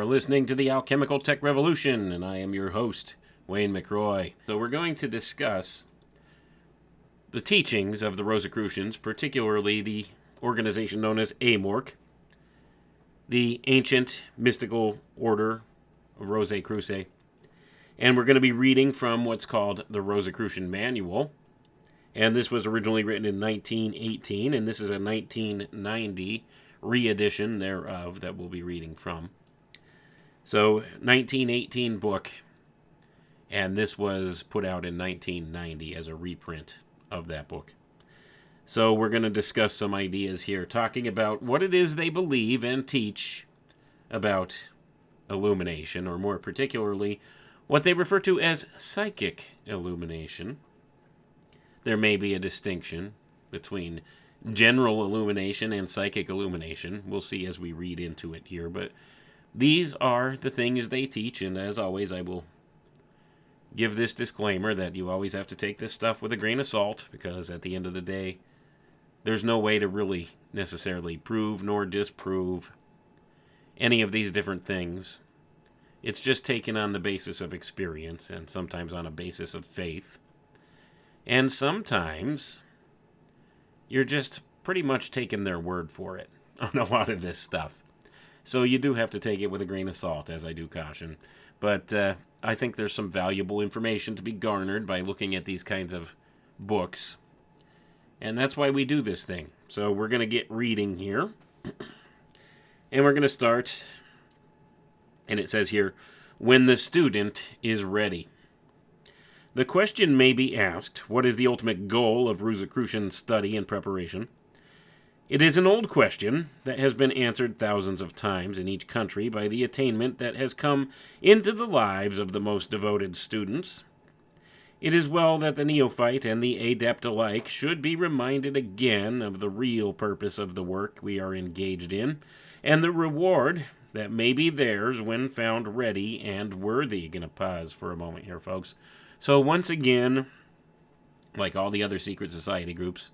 listening to the Alchemical Tech Revolution, and I am your host, Wayne McRoy. So we're going to discuss the teachings of the Rosicrucians, particularly the organization known as AMORC, the ancient mystical order of Rosicrucians, and we're going to be reading from what's called the Rosicrucian Manual. And this was originally written in 1918, and this is a 1990 re-edition thereof that we'll be reading from. So, 1918 book, and this was put out in 1990 as a reprint of that book. So we're going to discuss some ideas here, talking about what it is they believe and teach about illumination, or more particularly, what they refer to as psychic illumination. There may be a distinction between general illumination and psychic illumination. We'll see as we read into it here, but these are the things they teach, and as always, I will give this disclaimer that you always have to take this stuff with a grain of salt, because at the end of the day, there's no way to really necessarily prove nor disprove any of these different things. It's just taken on the basis of experience, and sometimes on a basis of faith. And sometimes you're just pretty much taking their word for it on a lot of this stuff. So you do have to take it with a grain of salt, as I do caution. But I think there's some valuable information to be garnered by looking at these kinds of books. And that's why we do this thing. So we're going to get reading here. And we're going to start. And it says here, when the student is ready. The question may be asked, what is the ultimate goal of Rosicrucian study and preparation? It is an old question that has been answered thousands of times in each country by the attainment that has come into the lives of the most devoted students. It is well that the neophyte and the adept alike should be reminded again of the real purpose of the work we are engaged in, and the reward that may be theirs when found ready and worthy. Gonna pause for a moment here, folks. So once again, like all the other secret society groups,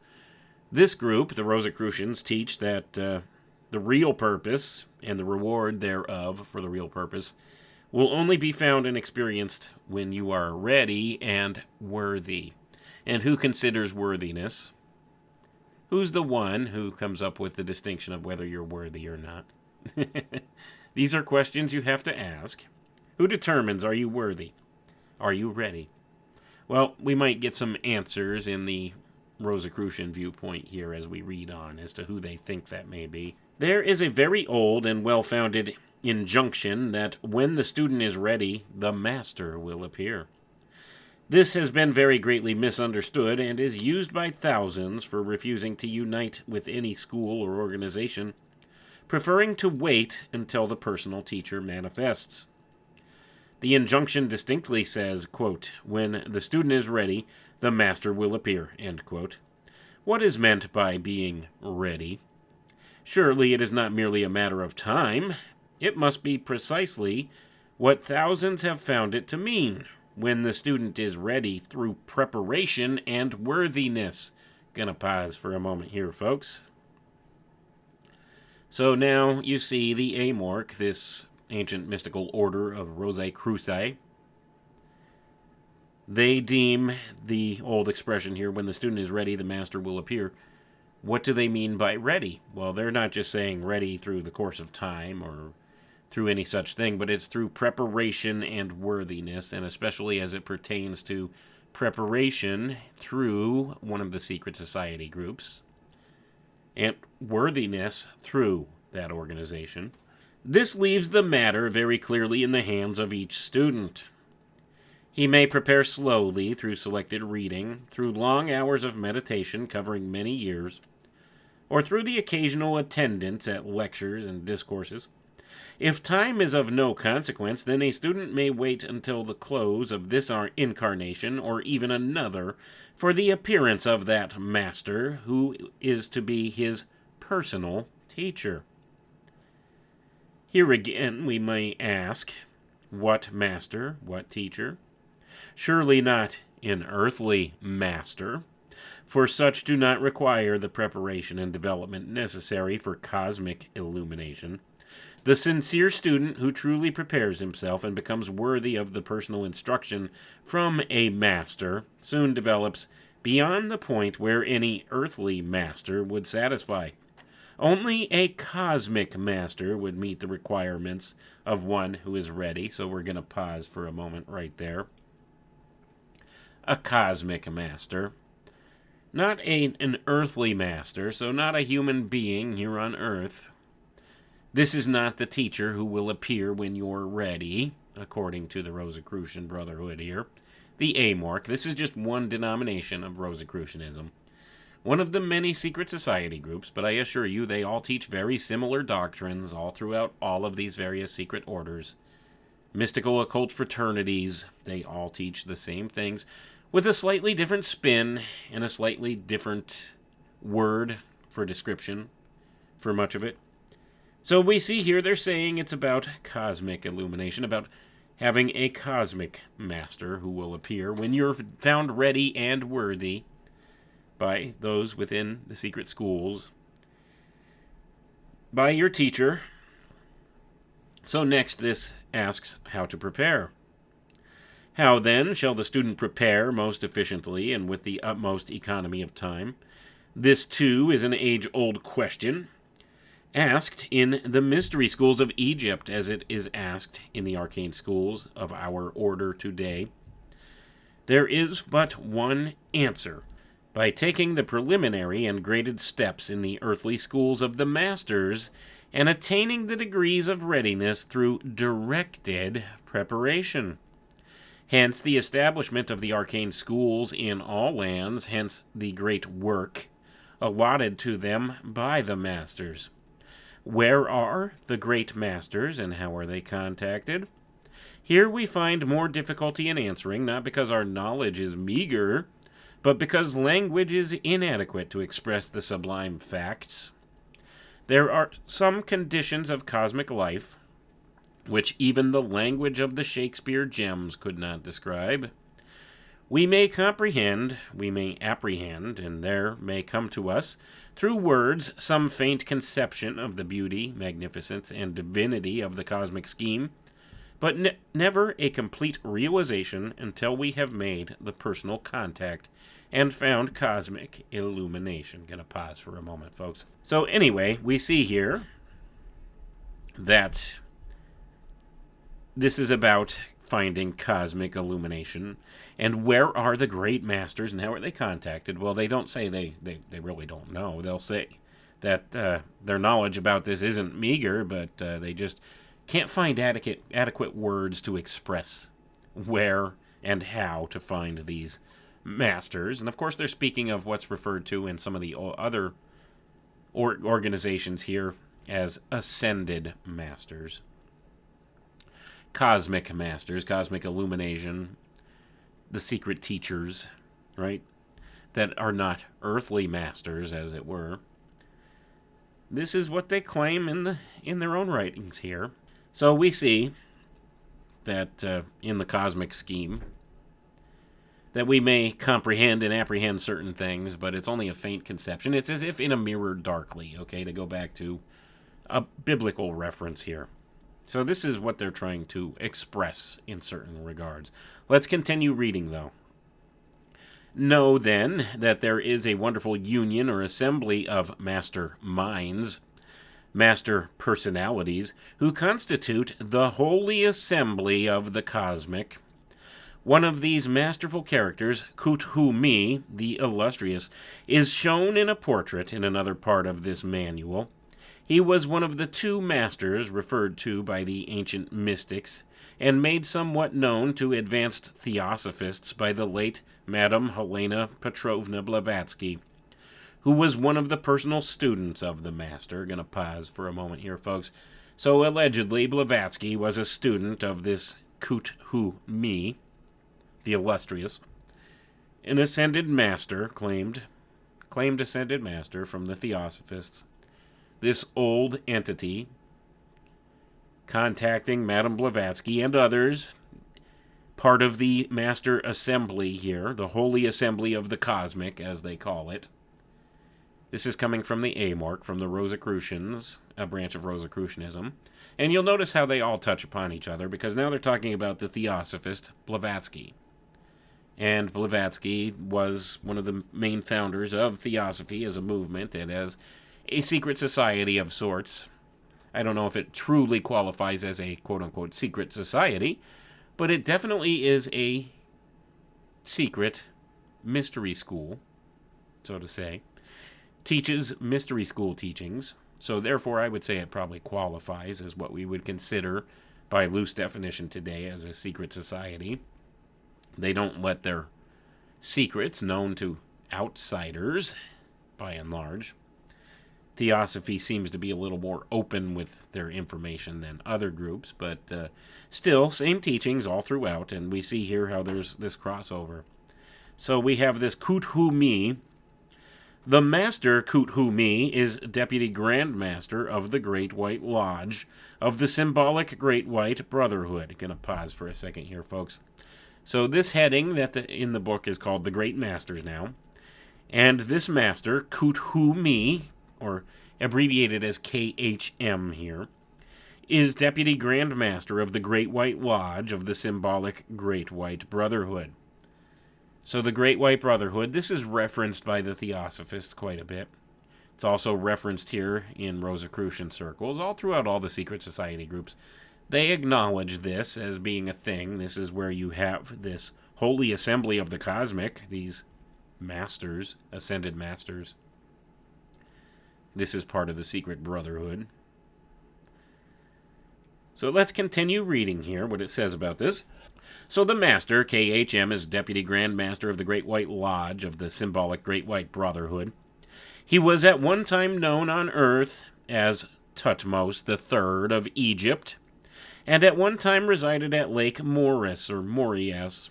this group, the Rosicrucians, teach that the real purpose and the reward thereof for the real purpose will only be found and experienced when you are ready and worthy. And who considers worthiness? Who's the one who comes up with the distinction of whether you're worthy or not? These are questions you have to ask. Who determines, are you worthy? Are you ready? Well, we might get some answers in the Rosicrucian viewpoint here as we read on as to who they think that may be. There is a very old and well-founded injunction that when the student is ready, the master will appear. This has been very greatly misunderstood and is used by thousands for refusing to unite with any school or organization, preferring to wait until the personal teacher manifests. The injunction distinctly says, quote, when the student is ready, the master will appear, end quote. What is meant by being ready? Surely it is not merely a matter of time. It must be precisely what thousands have found it to mean, when the student is ready through preparation and worthiness. Gonna pause for a moment here, folks. So now you see the AMORC, this ancient mystical order of Rosicrucians. They deem the old expression here, when the student is ready, the master will appear. What do they mean by ready? Well, they're not just saying ready through the course of time or through any such thing, but it's through preparation and worthiness, and especially as it pertains to preparation through one of the secret society groups, and worthiness through that organization. This leaves the matter very clearly in the hands of each student. He may prepare slowly through selected reading, through long hours of meditation covering many years, or through the occasional attendance at lectures and discourses. If time is of no consequence, then a student may wait until the close of this incarnation, or even another, for the appearance of that master who is to be his personal teacher. Here again we may ask, what master, what teacher? Surely not an earthly master, for such do not require the preparation and development necessary for cosmic illumination. The sincere student who truly prepares himself and becomes worthy of the personal instruction from a master soon develops beyond the point where any earthly master would satisfy. Only a cosmic master would meet the requirements of one who is ready. So we're going to pause for a moment right there. A cosmic master. Not an earthly master, so not a human being here on Earth. This is not the teacher who will appear when you're ready, according to the Rosicrucian Brotherhood here. The AMORC. This is just one denomination of Rosicrucianism. One of the many secret society groups, but I assure you they all teach very similar doctrines all throughout all of these various secret orders. Mystical occult fraternities, they all teach the same things with a slightly different spin and a slightly different word for description for much of it. So we see here they're saying it's about cosmic illumination, about having a cosmic master who will appear when you're found ready and worthy by those within the secret schools, by your teacher. So next, this asks how to prepare. How, then, shall the student prepare most efficiently and with the utmost economy of time? This, too, is an age-old question, asked in the mystery schools of Egypt, as it is asked in the arcane schools of our order today. There is but one answer. By taking the preliminary and graded steps in the earthly schools of the masters and attaining the degrees of readiness through directed preparation. Hence the establishment of the arcane schools in all lands, hence the great work allotted to them by the masters. Where are the great masters and how are they contacted? Here we find more difficulty in answering, not because our knowledge is meager, but because language is inadequate to express the sublime facts. There are some conditions of cosmic life which even the language of the Shakespeare gems could not describe. We may comprehend, we may apprehend, and there may come to us, through words, some faint conception of the beauty, magnificence, and divinity of the cosmic scheme, but never a complete realization until we have made the personal contact and found cosmic illumination. Gonna pause for a moment, folks. So anyway, we see here that this is about finding cosmic illumination. And where are the great masters and how are they contacted? Well, they don't say they really don't know. They'll say that their knowledge about this isn't meager, but they just can't find adequate words to express where and how to find these masters. And of course, they're speaking of what's referred to in some of the other organizations here as ascended masters. Cosmic masters, cosmic illumination, the secret teachers, right? That are not earthly masters, as it were. This is what they claim in their own writings here. So we see that in the cosmic scheme, that we may comprehend and apprehend certain things, but it's only a faint conception. It's as if in a mirror darkly, okay, to go back to a biblical reference here. So this is what they're trying to express in certain regards. Let's continue reading, though. Know, then, that there is a wonderful union or assembly of master minds, master personalities, who constitute the holy assembly of the cosmic. One of these masterful characters, Kut-Hu-Mi, the illustrious, is shown in a portrait in another part of this manual. He was one of the two masters referred to by the ancient mystics and made somewhat known to advanced theosophists by the late Madame Helena Petrovna Blavatsky, who was one of the personal students of the master. Going to pause for a moment here, folks. So allegedly, Blavatsky was a student of this Kut-Hu-Mi, the illustrious, an ascended master, claimed ascended master from the theosophists. This old entity, contacting Madame Blavatsky and others, part of the master assembly here, the holy assembly of the cosmic, as they call it, This is coming from the AMORC, from the Rosicrucians, a branch of Rosicrucianism. And you'll notice how they all touch upon each other, because now they're talking about the Theosophist Blavatsky. And Blavatsky was one of the main founders of Theosophy as a movement and as a secret society of sorts. I don't know if it truly qualifies as a quote-unquote secret society, but it definitely is a secret mystery school, so to say. Teaches mystery school teachings, so therefore I would say it probably qualifies as what we would consider, by loose definition today, as a secret society. They don't let their secrets known to outsiders, by and large. Theosophy seems to be a little more open with their information than other groups, but still, same teachings all throughout, and we see here how there's this crossover. So we have this Kuthumi. The Master Kuthumi is Deputy Grand Master of the Great White Lodge of the symbolic Great White Brotherhood. Going to pause for a second here, folks. So this heading that in the book is called the Great Masters now. And this master, Kuthumi, or abbreviated as KHM here, is Deputy Grand Master of the Great White Lodge of the symbolic Great White Brotherhood. So the Great White Brotherhood, this is referenced by the Theosophists quite a bit. It's also referenced here in Rosicrucian circles, all throughout all the secret society groups. They acknowledge this as being a thing. This is where you have this holy assembly of the cosmic, these masters, ascended masters. This is part of the secret brotherhood. So let's continue reading here what it says about this. So the Master, KHM, is Deputy Grand Master of the Great White Lodge of the symbolic Great White Brotherhood. He was at one time known on earth as Tutmos III of Egypt, and at one time resided at Lake Moris, or Morias.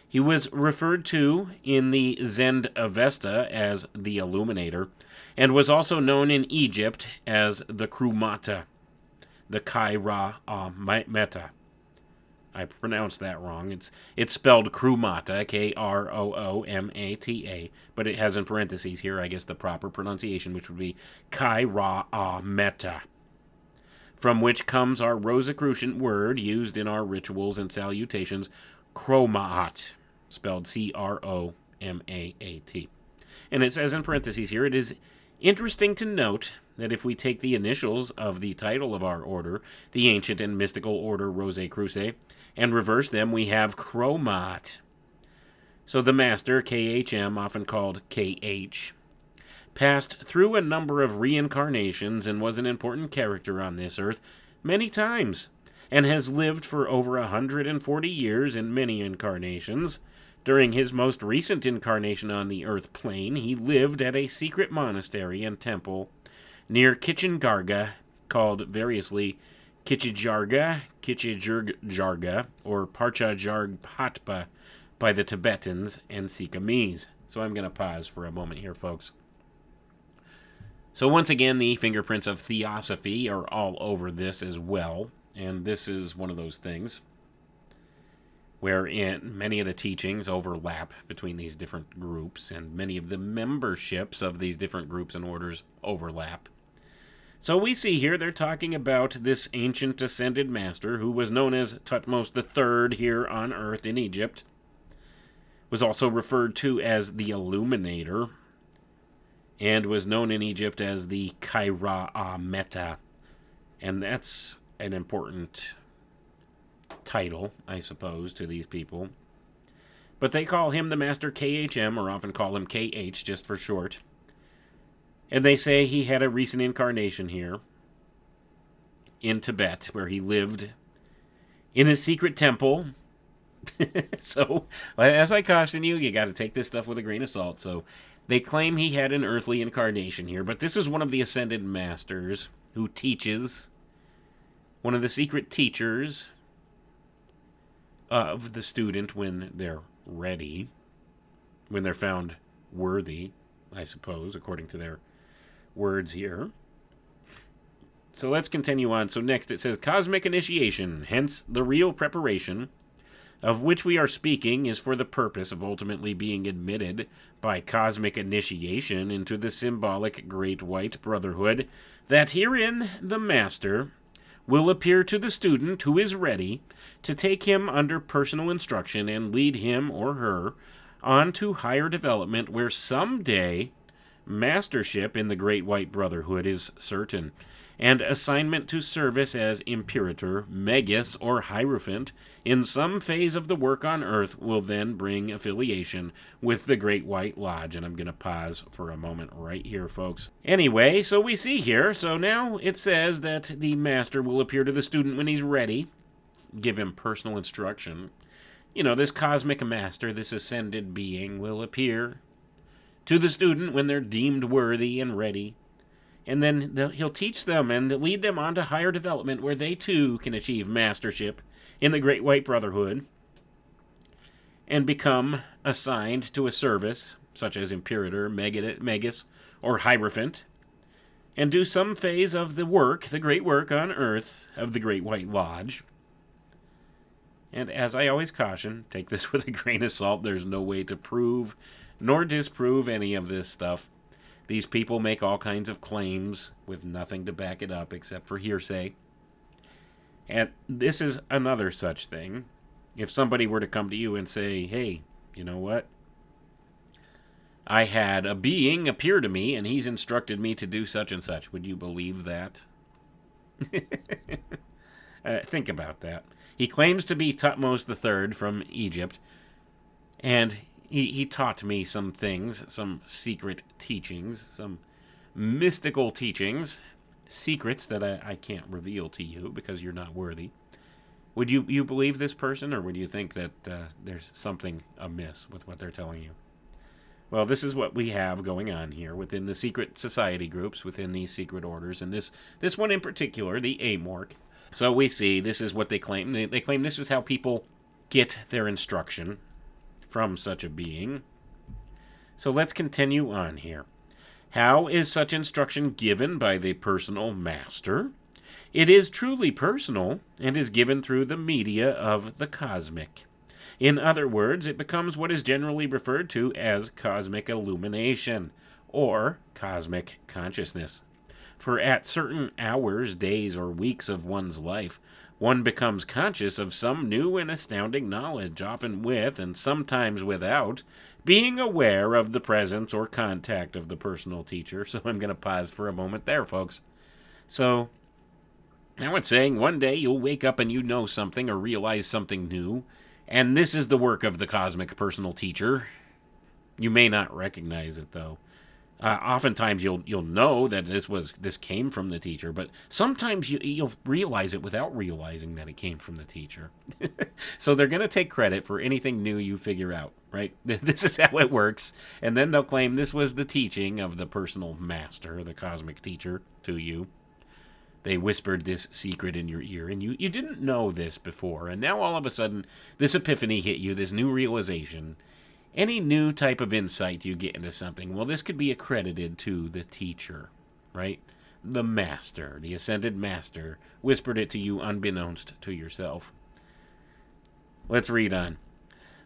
He was referred to in the Zend Avesta as the Illuminator, and was also known in Egypt as the Krumata, the Kai-Ra Meta. I pronounced that wrong. It's spelled Krumata, Kroomata, but it has in parentheses here, I guess, the proper pronunciation, which would be Kai-Ra Meta, from which comes our Rosicrucian word used in our rituals and salutations, Kromaat, spelled Kromaat. And it says in parentheses here, it is interesting to note that if we take the initials of the title of our order, the ancient and mystical order Rosicrucian, and reverse them, we have Kromaat. So the Master, KHM, often called KH, passed through a number of reincarnations and was an important character on this earth many times, and has lived for over 140 years in many incarnations. During his most recent incarnation on the earth plane, he lived at a secret monastery and temple near Kichingarga, called variously Kichijarga, Kichijurjarga, or Parchajargpatpa by the Tibetans and Sikamese. So I'm going to pause for a moment here, folks. So once again, the fingerprints of Theosophy are all over this as well, and this is one of those things wherein many of the teachings overlap between these different groups, and many of the memberships of these different groups and orders overlap. So we see here they're talking about this ancient ascended master who was known as Tutmos III here on earth in Egypt, was also referred to as the Illuminator, and was known in Egypt as the Kai-Ra Meta. And that's an important title, I suppose, to these people. But they call him the Master KHM, or often call him KH just for short. And they say he had a recent incarnation here in Tibet, where he lived in a secret temple. So, as I caution you, you got to take this stuff with a grain of salt. So, they claim he had an earthly incarnation here, but this is one of the ascended masters who teaches, one of the secret teachers of the student when they're ready, when they're found worthy, I suppose, according to their words here. So let's continue on. So next it says, cosmic initiation, hence the real preparation of which we are speaking is for the purpose of ultimately being admitted by cosmic initiation into the symbolic Great White Brotherhood, that herein the Master will appear to the student who is ready to take him under personal instruction and lead him or her on to higher development, where someday mastership in the Great White Brotherhood is certain, and assignment to service as Imperator, Magus, or Hierophant in some phase of the work on Earth will then bring affiliation with the Great White Lodge. And I'm going to pause for a moment right here, folks. Anyway, so we see here, so now it says that the Master will appear to the student when he's ready, give him personal instruction. You know, this cosmic master, this ascended being, will appear to the student when they're deemed worthy and ready. And then he'll teach them and lead them on to higher development, where they too can achieve mastership in the Great White Brotherhood and become assigned to a service, such as Imperator, Magus, or Hierophant, and do some phase of the work, the great work on Earth of the Great White Lodge. And as I always caution, take this with a grain of salt. There's no way to prove nor disprove any of this stuff. These people make all kinds of claims with nothing to back it up except for hearsay. And this is another such thing. If somebody were to come to you and say, hey, you know what? I had a being appear to me and he's instructed me to do such and such. Would you believe that? Think about that. He claims to be Tutmos III from Egypt, and he taught me some things, some secret teachings, some mystical teachings, secrets that I can't reveal to you because you're not worthy. Would you believe this person, or would you think that there's something amiss with what they're telling you? Well, this is what we have going on here within the secret society groups, within these secret orders, and this one in particular, the AMORC. So we see this is what they claim. They claim this is how people get their instruction from such a being. So let's continue on here. How is such instruction given by the personal master? It is truly personal and is given through the media of the cosmic. In other words, it becomes what is generally referred to as cosmic illumination or cosmic consciousness. For at certain hours, days, or weeks of one's life, one becomes conscious of some new and astounding knowledge, often with, and sometimes without, being aware of the presence or contact of the personal teacher. So I'm going to pause for a moment there, folks. So, now it's saying one day you'll wake up and you know something or realize something new, and this is the work of the cosmic personal teacher. You may not recognize it, though. Oftentimes you'll know that this came from the teacher, but sometimes you'll realize it without realizing that it came from the teacher. So they're going to take credit for anything new you figure out, right? This is how it works. And then they'll claim this was the teaching of the personal master, the cosmic teacher, to you. They whispered this secret in your ear, and you didn't know this before. And now all of a sudden, this epiphany hit you, this new realization. Any new type of insight you get into something, well, this could be accredited to the teacher, right? The master, the ascended master, whispered it to you unbeknownst to yourself. Let's read on.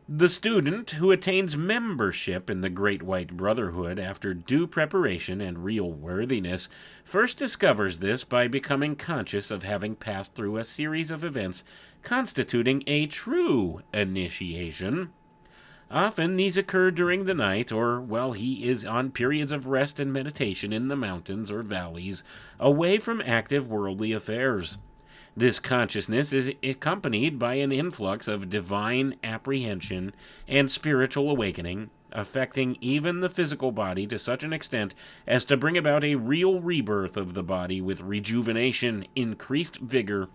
The student who attains membership in the Great White Brotherhood after due preparation and real worthiness first discovers this by becoming conscious of having passed through a series of events constituting a true initiation. Often these occur during the night or while he is on periods of rest and meditation in the mountains or valleys, away from active worldly affairs. This consciousness is accompanied by an influx of divine apprehension and spiritual awakening, affecting even the physical body to such an extent as to bring about a real rebirth of the body with rejuvenation, increased vigor,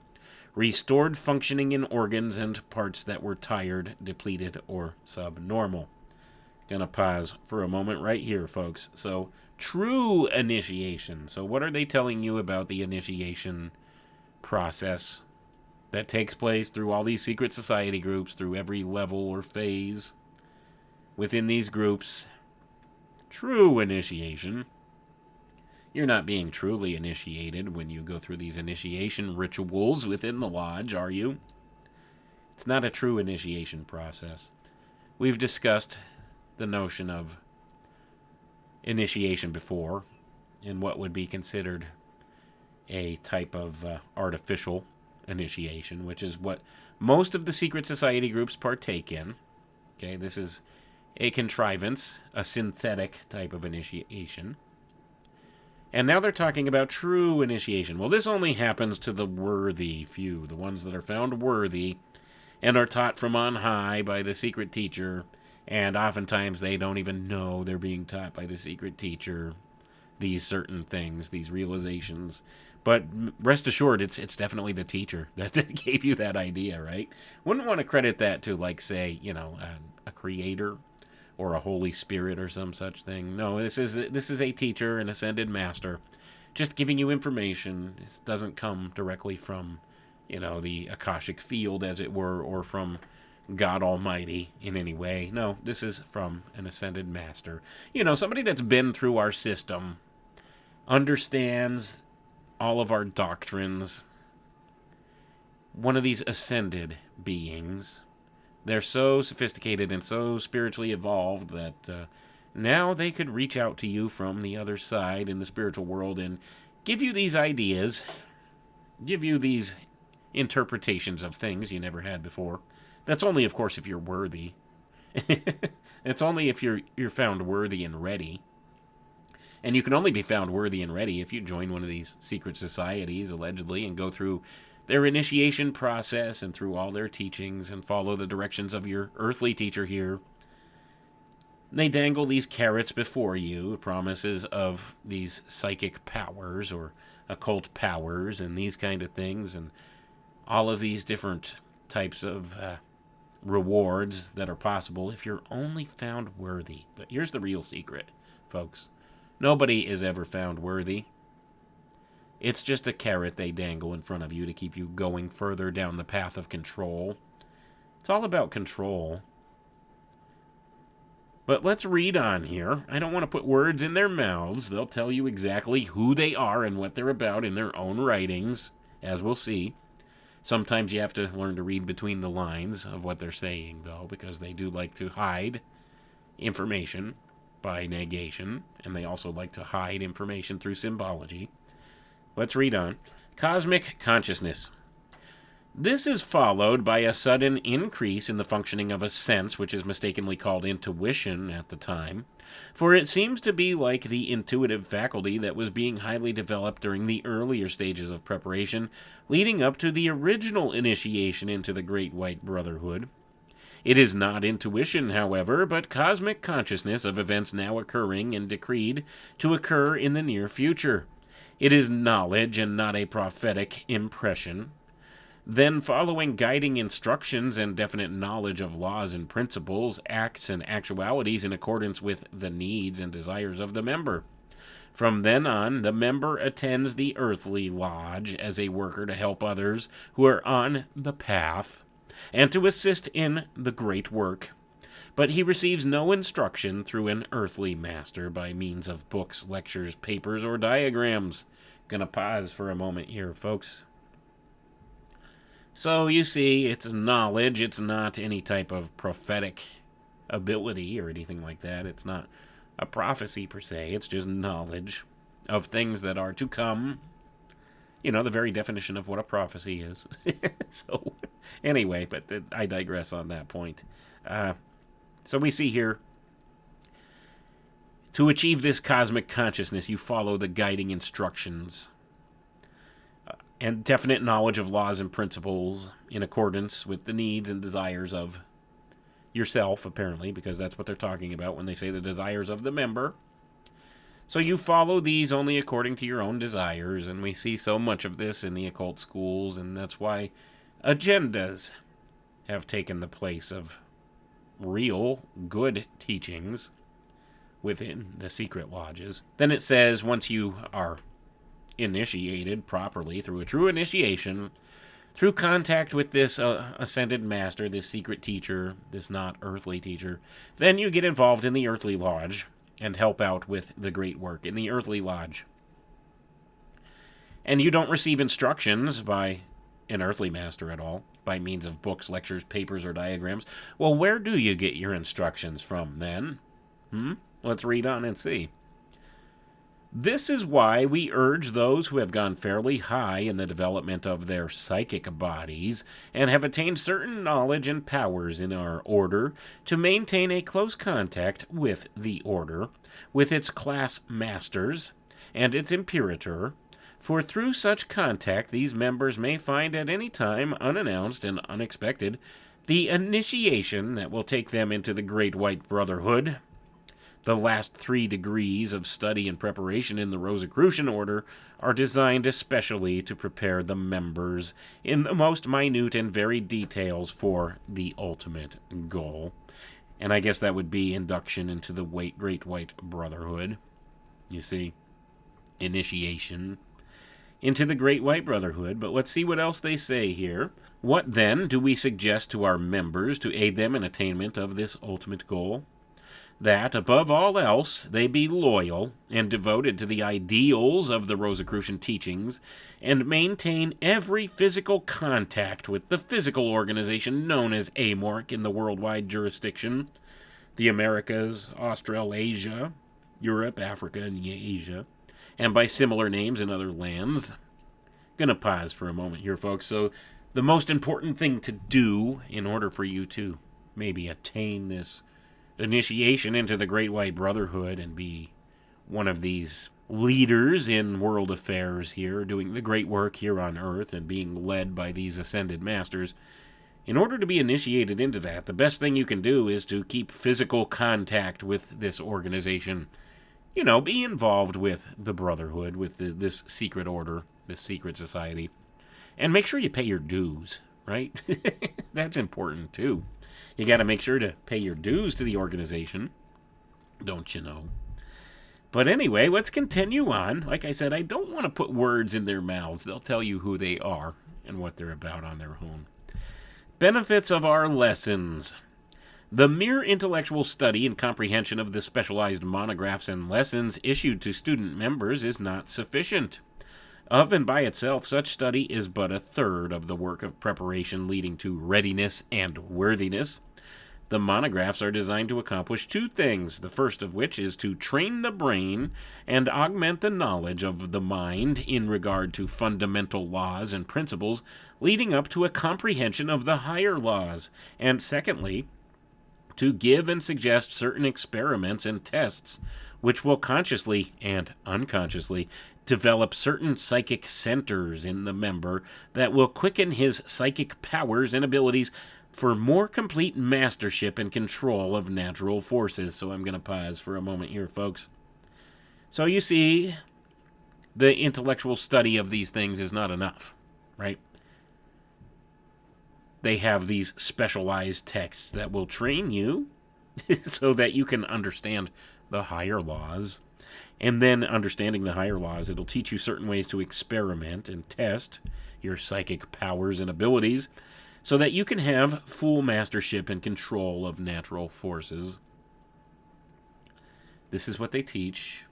restored functioning in organs and parts that were tired, depleted, or subnormal. Gonna pause for a moment right here, folks. So, true initiation. So what are they telling you about the initiation process that takes place through all these secret society groups, through every level or phase within these groups? True initiation. You're not being truly initiated when you go through these initiation rituals within the lodge, are you? It's not a true initiation process. We've discussed the notion of initiation before and what would be considered a type of artificial initiation, which is what most of the secret society groups partake in. Okay, this is a contrivance, a synthetic type of initiation. And now they're talking about true initiation. Well, this only happens to the worthy few, the ones that are found worthy and are taught from on high by the secret teacher, and oftentimes they don't even know they're being taught by the secret teacher these certain things, these realizations. But rest assured, it's definitely the teacher that gave you that idea, right? Wouldn't want to credit that to, like, say, a creator or a Holy Spirit or some such thing. No, this is a teacher, an ascended master, just giving you information. This doesn't come directly from, the Akashic field, as it were, or from God Almighty in any way. No, this is from an ascended master. Somebody that's been through our system, understands all of our doctrines. One of these ascended beings. They're so sophisticated and so spiritually evolved that now they could reach out to you from the other side in the spiritual world and give you these ideas, give you these interpretations of things you never had before. That's only, of course, if you're worthy. It's only if you're found worthy and ready. And you can only be found worthy and ready if you join one of these secret societies, allegedly, and go through their initiation process and through all their teachings and follow the directions of your earthly teacher here. They dangle these carrots before you, promises of these psychic powers or occult powers and these kind of things, and all of these different types of rewards that are possible if you're only found worthy. But here's the real secret, folks. Nobody is ever found worthy. It's just a carrot they dangle in front of you to keep you going further down the path of control. It's all about control. But let's read on here. I don't want to put words in their mouths. They'll tell you exactly who they are and what they're about in their own writings, as we'll see. Sometimes you have to learn to read between the lines of what they're saying, though, because they do like to hide information by negation, and they also like to hide information through symbology. Let's read on. Cosmic consciousness. This is followed by a sudden increase in the functioning of a sense, which is mistakenly called intuition at the time, for it seems to be like the intuitive faculty that was being highly developed during the earlier stages of preparation, leading up to the original initiation into the Great White Brotherhood. It is not intuition, however, but cosmic consciousness of events now occurring and decreed to occur in the near future. It is knowledge and not a prophetic impression. Then, following guiding instructions and definite knowledge of laws and principles, acts and actualities in accordance with the needs and desires of the member. From then on, the member attends the earthly lodge as a worker to help others who are on the path and to assist in the great work. But he receives no instruction through an earthly master by means of books, lectures, papers, or diagrams. Gonna pause for a moment here, folks. So you see, it's knowledge. It's not any type of prophetic ability or anything like that. It's not a prophecy per se. It's just knowledge of things that are to come. The very definition of what a prophecy is. So, anyway, but I digress on that point. So we see here, to achieve this cosmic consciousness, you follow the guiding instructions and definite knowledge of laws and principles in accordance with the needs and desires of yourself, apparently, because that's what they're talking about when they say the desires of the member. So you follow these only according to your own desires, and we see so much of this in the occult schools, and that's why agendas have taken the place of real, good teachings within the secret lodges. Then it says, once you are initiated properly through a true initiation, through contact with this ascended master, this secret teacher, this not earthly teacher, then you get involved in the earthly lodge and help out with the great work in the earthly lodge. And you don't receive instructions by an earthly master at all by means of books, lectures, papers, or diagrams. Well, where do you get your instructions from then? Let's read on and see. This is why we urge those who have gone fairly high in the development of their psychic bodies and have attained certain knowledge and powers in our order to maintain a close contact with the order, with its class masters and its imperator, for through such contact these members may find at any time, unannounced and unexpected, the initiation that will take them into the Great White Brotherhood. The last 3 degrees of study and preparation in the Rosicrucian order are designed especially to prepare the members in the most minute and varied details for the ultimate goal. And I guess that would be induction into the Great White Brotherhood. You see, initiation into the Great White Brotherhood. But let's see what else they say here. What then do we suggest to our members to aid them in attainment of this ultimate goal? That, above all else, they be loyal and devoted to the ideals of the Rosicrucian teachings, and maintain every physical contact with the physical organization known as AMORC in the worldwide jurisdiction, the Americas, Australasia, Europe, Africa, and Asia, and by similar names in other lands. Gonna pause for a moment here, folks. So, the most important thing to do in order for you to maybe attain this initiation into the Great White Brotherhood and be one of these leaders in world affairs here, doing the great work here on Earth and being led by these ascended masters. In order to be initiated into that, the best thing you can do is to keep physical contact with this organization. You know, be involved with the Brotherhood, with this secret order, this secret society. And make sure you pay your dues, right? That's important, too. You got to make sure to pay your dues to the organization, don't you know? But anyway, let's continue on. Like I said, I don't want to put words in their mouths. They'll tell you who they are and what they're about on their own. Benefits of our lessons. The mere intellectual study and comprehension of the specialized monographs and lessons issued to student members is not sufficient. Of and by itself, such study is but a third of the work of preparation leading to readiness and worthiness. The monographs are designed to accomplish 2 things, the first of which is to train the brain and augment the knowledge of the mind in regard to fundamental laws and principles leading up to a comprehension of the higher laws, and secondly, to give and suggest certain experiments and tests which will consciously and unconsciously develop certain psychic centers in the member that will quicken his psychic powers and abilities for more complete mastership and control of natural forces. So I'm going to pause for a moment here, folks. So you see, the intellectual study of these things is not enough, right? They have these specialized texts that will train you so that you can understand the higher laws. And then understanding the higher laws, it'll teach you certain ways to experiment and test your psychic powers and abilities so that you can have full mastership and control of natural forces. This is what they teach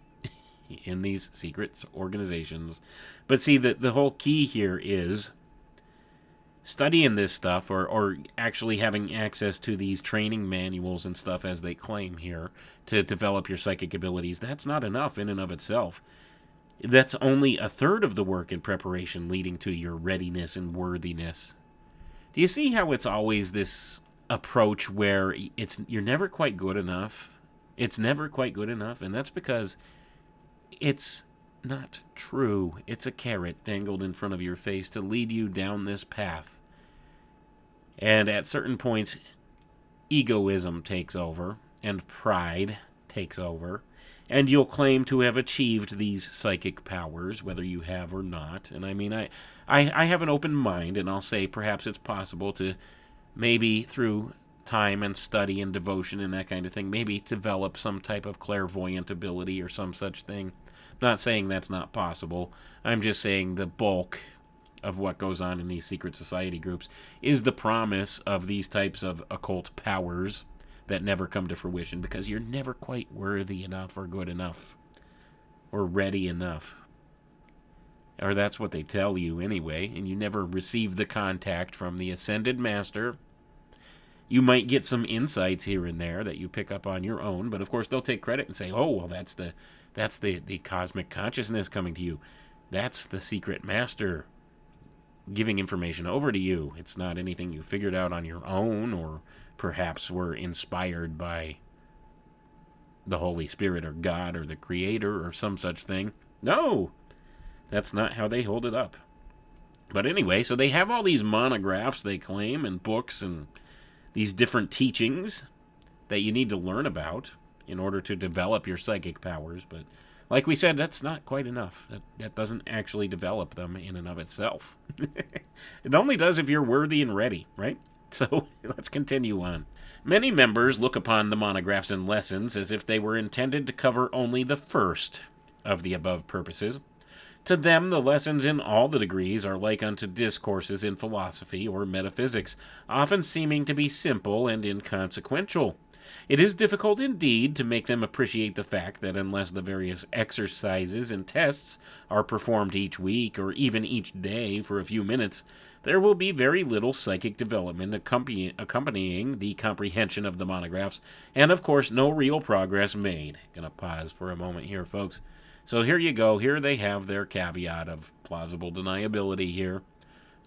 in these secret organizations. But see, the whole key here is studying this stuff or actually having access to these training manuals and stuff as they claim here to develop your psychic abilities. That's not enough in and of itself. That's only a third of the work in preparation leading to your readiness and worthiness. Do you see how it's always this approach where you're never quite good enough? It's never quite good enough, and that's because it's not true. It's a carrot dangled in front of your face to lead you down this path. And at certain points, egoism takes over, and pride takes over, and you'll claim to have achieved these psychic powers, whether you have or not. And I mean, I have an open mind, and I'll say perhaps it's possible to maybe through time and study and devotion and that kind of thing, maybe develop some type of clairvoyant ability or some such thing. Not saying that's not possible. I'm just saying the bulk of what goes on in these secret society groups is the promise of these types of occult powers that never come to fruition because you're never quite worthy enough or good enough or ready enough. Or that's what they tell you anyway, and you never receive the contact from the Ascended Master. You might get some insights here and there that you pick up on your own, but of course they'll take credit and say, oh, well, that's the cosmic consciousness coming to you. That's the secret master giving information over to you. It's not anything you figured out on your own, or perhaps were inspired by the Holy Spirit or God or the Creator or some such thing. No, that's not how they hold it up. But anyway, so they have all these monographs, they claim, and books and these different teachings that you need to learn about in order to develop your psychic powers. But like we said, that's not quite enough. That doesn't actually develop them in and of itself. It only does if you're worthy and ready, right? So let's continue on. Many members look upon the monographs and lessons as if they were intended to cover only the first of the above purposes. To them, the lessons in all the degrees are like unto discourses in philosophy or metaphysics, often seeming to be simple and inconsequential. It is difficult indeed to make them appreciate the fact that unless the various exercises and tests are performed each week or even each day for a few minutes, there will be very little psychic development accompanying the comprehension of the monographs, and of course no real progress made. Gonna pause for a moment here, folks. So here you go. Here they have their caveat of plausible deniability here.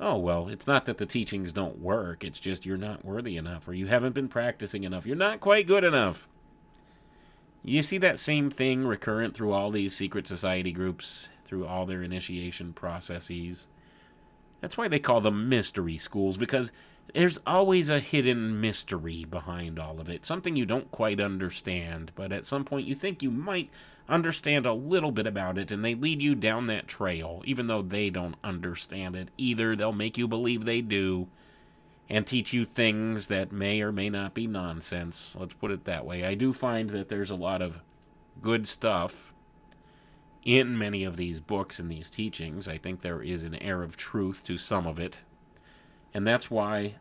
Oh, well, it's not that the teachings don't work. It's just you're not worthy enough, or you haven't been practicing enough. You're not quite good enough. You see that same thing recurrent through all these secret society groups, through all their initiation processes. That's why they call them mystery schools, because there's always a hidden mystery behind all of it. Something you don't quite understand, but at some point you think you might understand a little bit about it, and they lead you down that trail, even though they don't understand it either. They'll make you believe they do, and teach you things that may or may not be nonsense. Let's put it that way. I do find that there's a lot of good stuff in many of these books and these teachings. I think there is an air of truth to some of it, and that's why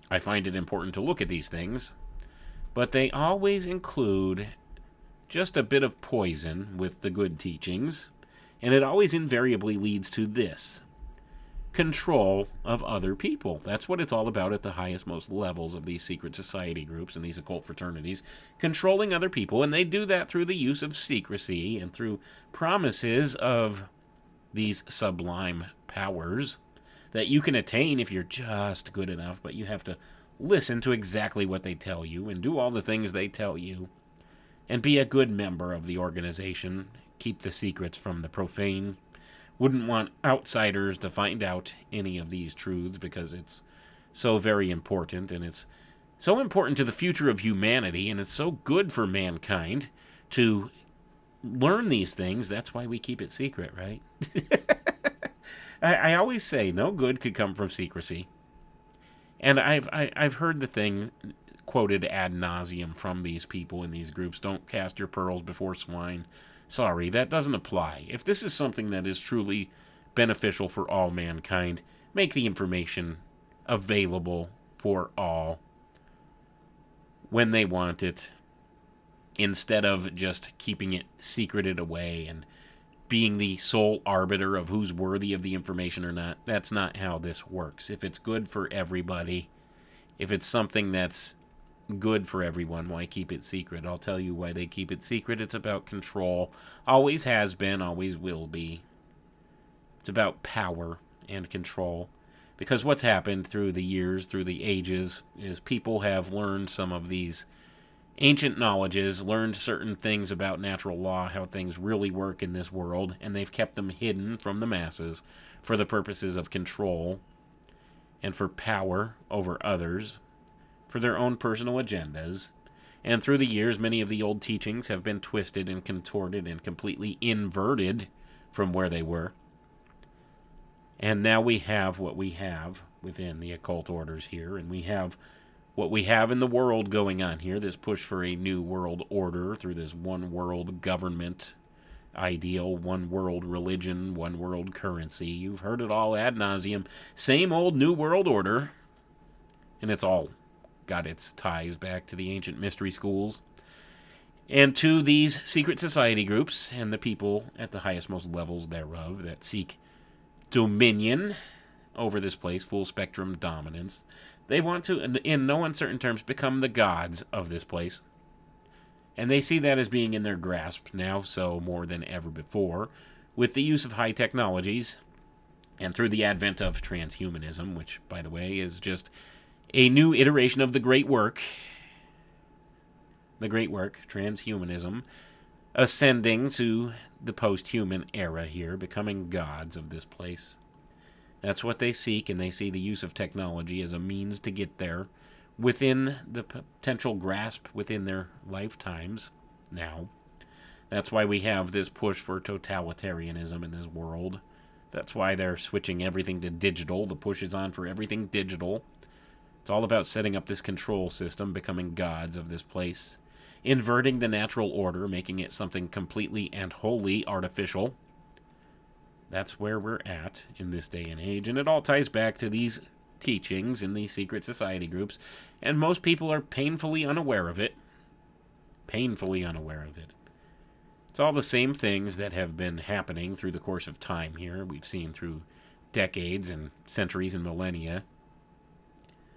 I find it important to look at these things. But they always include just a bit of poison with the good teachings, and it always invariably leads to this: control of other people. That's what it's all about at the highest, most levels of these secret society groups and these occult fraternities, controlling other people, and they do that through the use of secrecy and through promises of these sublime powers that you can attain if you're just good enough, but you have to listen to exactly what they tell you and do all the things they tell you, and be a good member of the organization. Keep the secrets from the profane. Wouldn't want outsiders to find out any of these truths, because it's so very important, and it's so important to the future of humanity, and it's so good for mankind to learn these things. That's why we keep it secret, right? I always say no good could come from secrecy. And I've heard the thing quoted ad nauseum from these people in these groups: don't cast your pearls before swine. Sorry, that doesn't apply. If this is something that is truly beneficial for all mankind, make the information available for all when they want it, instead of just keeping it secreted away and being the sole arbiter of who's worthy of the information or not. That's not how this works. If it's good for everybody, if it's something that's good for everyone, why keep it secret? I'll tell you why they keep it secret. It's about control. Always has been, always will be. It's about power and control. Because what's happened through the years, through the ages, is people have learned some of these ancient knowledges, learned certain things about natural law, how things really work in this world, and they've kept them hidden from the masses for the purposes of control and for power over others, for their own personal agendas. And through the years, many of the old teachings have been twisted and contorted and completely inverted from where they were. And now we have what we have within the occult orders here, and we have what we have in the world going on here, this push for a new world order through this one world government ideal, one world religion, one world currency. You've heard it all ad nauseum. Same old new world order, and it's all got its ties back to the ancient mystery schools. And to these secret society groups and the people at the highest most levels thereof that seek dominion over this place, full spectrum dominance, they want to, in no uncertain terms, become the gods of this place. And they see that as being in their grasp now, so more than ever before, with the use of high technologies and through the advent of transhumanism, which, by the way, is just a new iteration of the great work, transhumanism, ascending to the post-human era here, becoming gods of this place. That's what they seek, and they see the use of technology as a means to get there within the potential grasp within their lifetimes now. That's why we have this push for totalitarianism in this world. That's why they're switching everything to digital. The push is on for everything digital. It's all about setting up this control system, becoming gods of this place, inverting the natural order, making it something completely and wholly artificial. That's where we're at in this day and age, and it all ties back to these teachings in these secret society groups, and most people are painfully unaware of it. Painfully unaware of it. It's all the same things that have been happening through the course of time here. We've seen through decades and centuries and millennia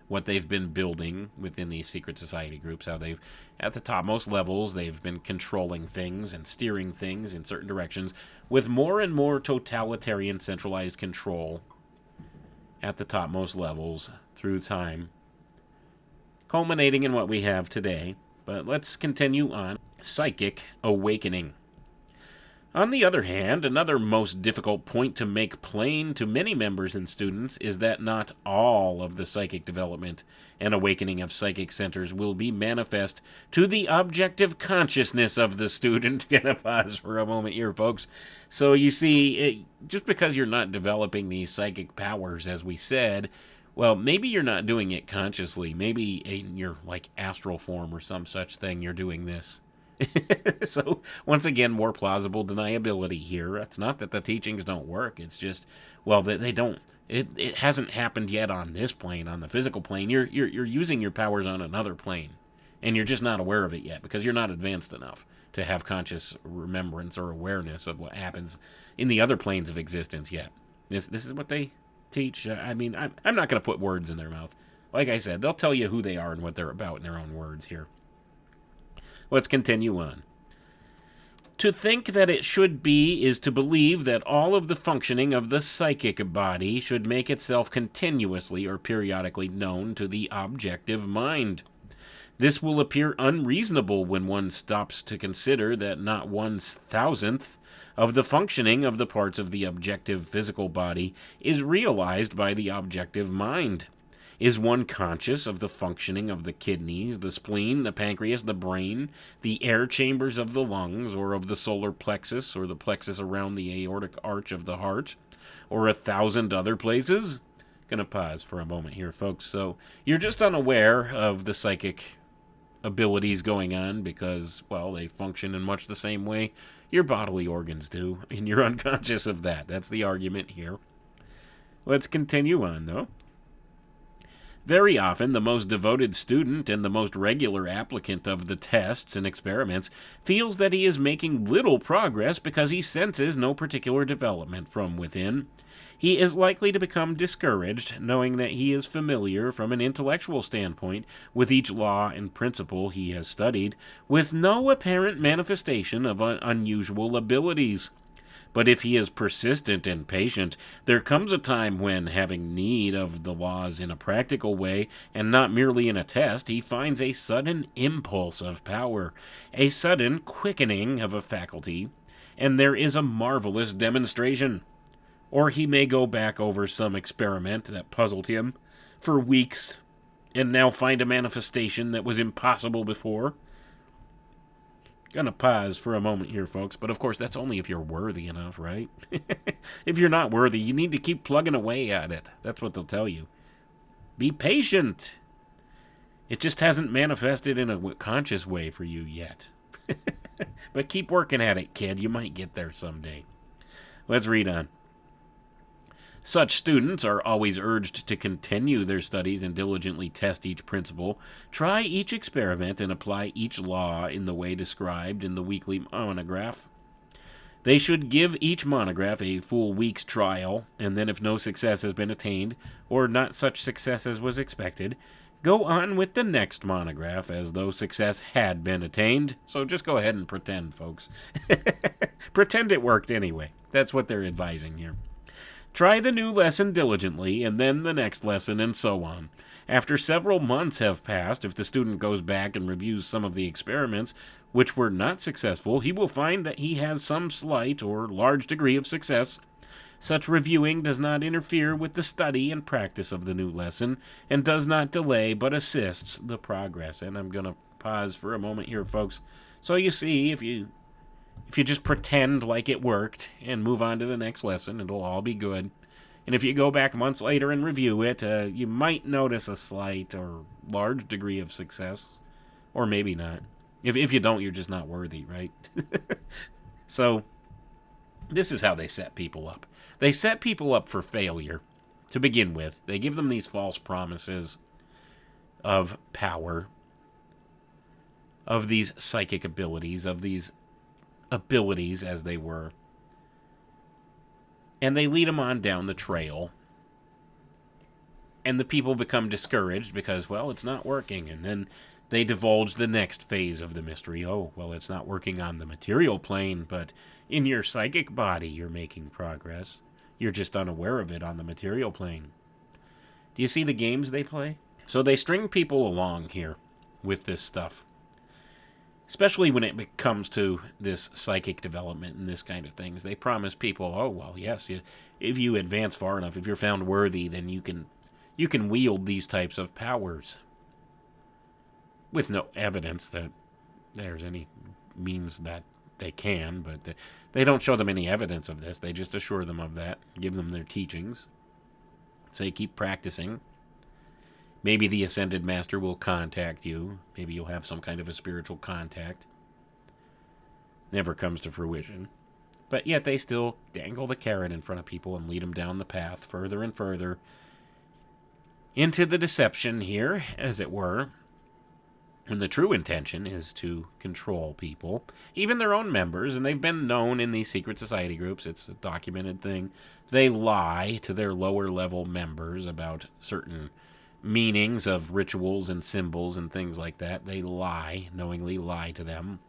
what they've been building within these secret society groups, how they've, at the topmost levels, they've been controlling things and steering things in certain directions with more and more totalitarian centralized control at the topmost levels through time, culminating in what we have today. But let's continue on. Psychic awakening. On the other hand, another most difficult point to make plain to many members and students is that not all of the psychic development and awakening of psychic centers will be manifest to the objective consciousness of the student. Gonna pause for a moment here, folks. So you see, just because you're not developing these psychic powers, as we said, well, maybe you're not doing it consciously. Maybe in your, astral form or some such thing, you're doing this. So, once again, more plausible deniability here. It's not that the teachings don't work. It's just, well, they don't. It hasn't happened yet on this plane, on the physical plane. You're using your powers on another plane, and you're just not aware of it yet because you're not advanced enough to have conscious remembrance or awareness of what happens in the other planes of existence yet. This is what they teach. I'm not going to put words in their mouth. Like I said, they'll tell you who they are and what they're about in their own words here. Let's continue on. To think that it should be is to believe that all of the functioning of the psychic body should make itself continuously or periodically known to the objective mind. This will appear unreasonable when one stops to consider that not 1/1000th of the functioning of the parts of the objective physical body is realized by the objective mind. Is one conscious of the functioning of the kidneys, the spleen, the pancreas, the brain, the air chambers of the lungs, or of the solar plexus, or the plexus around the aortic arch of the heart, or 1,000 other places? Gonna pause for a moment here, folks. So you're just unaware of the psychic abilities going on because, well, they function in much the same way your bodily organs do, and you're unconscious of that. That's the argument here. Let's continue on, though. Very often, the most devoted student and the most regular applicant of the tests and experiments feels that he is making little progress because he senses no particular development from within. He is likely to become discouraged, knowing that he is familiar from an intellectual standpoint with each law and principle he has studied, with no apparent manifestation of unusual abilities. But if he is persistent and patient, there comes a time when, having need of the laws in a practical way, and not merely in a test, he finds a sudden impulse of power, a sudden quickening of a faculty, and there is a marvelous demonstration. Or he may go back over some experiment that puzzled him for weeks, and now find a manifestation that was impossible before. Gonna pause for a moment here, folks, but of course that's only if you're worthy enough, right? If you're not worthy, you need to keep plugging away at it. That's what they'll tell you. Be patient. It just hasn't manifested in a conscious way for you yet. But keep working at it, kid. You might get there someday. Let's read on. Such students are always urged to continue their studies and diligently test each principle, try each experiment, and apply each law in the way described in the weekly monograph. They should give each monograph a full week's trial, and then if no success has been attained, or not such success as was expected, go on with the next monograph as though success had been attained. So just go ahead and pretend, folks. Pretend it worked anyway. That's what they're advising here. Try the new lesson diligently, and then the next lesson, and so on. After several months have passed, if the student goes back and reviews some of the experiments which were not successful, he will find that he has some slight or large degree of success. Such reviewing does not interfere with the study and practice of the new lesson, and does not delay but assists the progress. And I'm going to pause for a moment here, folks. So you see, if you just pretend like it worked and move on to the next lesson, it'll all be good. And if you go back months later and review it, you might notice a slight or large degree of success, or maybe not. If you don't, you're just not worthy, right? So, this is how they set people up. They set people up for failure to begin with. They give them these false promises of power, of these psychic abilities, of these abilities as they were. And they lead them on down the trail. And the people become discouraged because, well, it's not working. And then they divulge the next phase of the mystery. Oh, well, it's not working on the material plane, but in your psychic body you're making progress. You're just unaware of it on the material plane. Do you see the games they play? So they string people along here with this stuff. Especially when it comes to this psychic development and this kind of things. They promise people, oh, well, yes, if you advance far enough, if you're found worthy, then you can wield these types of powers. With no evidence that there's any means that they can, but they don't show them any evidence of this. They just assure them of that, give them their teachings, say keep practicing. Maybe the Ascended Master will contact you. Maybe you'll have some kind of a spiritual contact. Never comes to fruition. But yet they still dangle the carrot in front of people and lead them down the path further and further into the deception here, as it were. And the true intention is to control people, even their own members, and they've been known in these secret society groups. It's a documented thing. They lie to their lower level members about certain meanings of rituals and symbols and things like that. They lie, knowingly lie to them.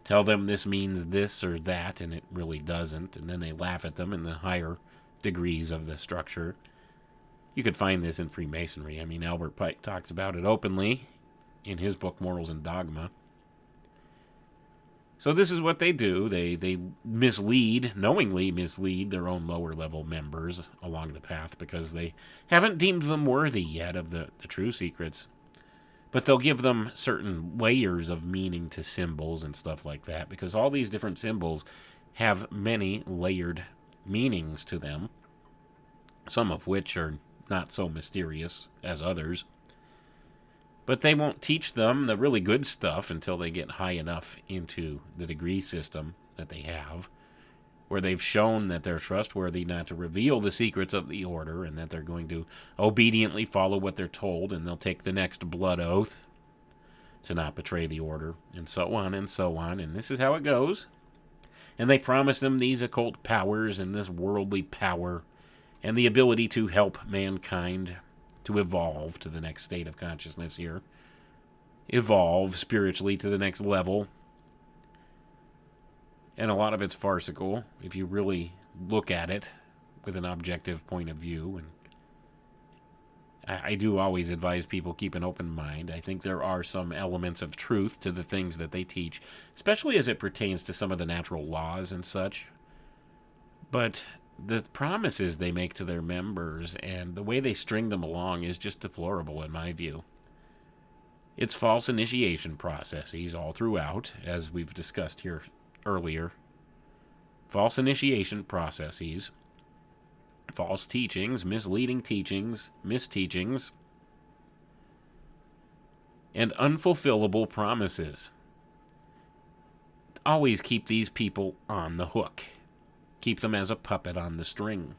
Tell them this means this or that, and it really doesn't. And then they laugh at them in the higher degrees of the structure. You could find this in Freemasonry. I mean, Albert Pike talks about it openly in his book, Morals and Dogma. So this is what they do. They mislead, knowingly mislead their own lower level members along the path because they haven't deemed them worthy yet of the true secrets. But they'll give them certain layers of meaning to symbols and stuff like that because all these different symbols have many layered meanings to them, some of which are not so mysterious as others. But they won't teach them the really good stuff until they get high enough into the degree system that they have, where they've shown that they're trustworthy not to reveal the secrets of the order and that they're going to obediently follow what they're told, and they'll take the next blood oath to not betray the order, and so on and so on. And this is how it goes. And they promise them these occult powers and this worldly power and the ability to help mankind to evolve to the next state of consciousness here. Evolve spiritually to the next level. And a lot of it's farcical if you really look at it with an objective point of view. And I do always advise people keep an open mind. I think there are some elements of truth to the things that they teach, especially as it pertains to some of the natural laws and such. But the promises they make to their members and the way they string them along is just deplorable in my view. It's false initiation processes all throughout, as we've discussed here earlier. False initiation processes, false teachings, misleading teachings, misteachings, and unfulfillable promises. Always keep these people on the hook. Keep them as a puppet on the string.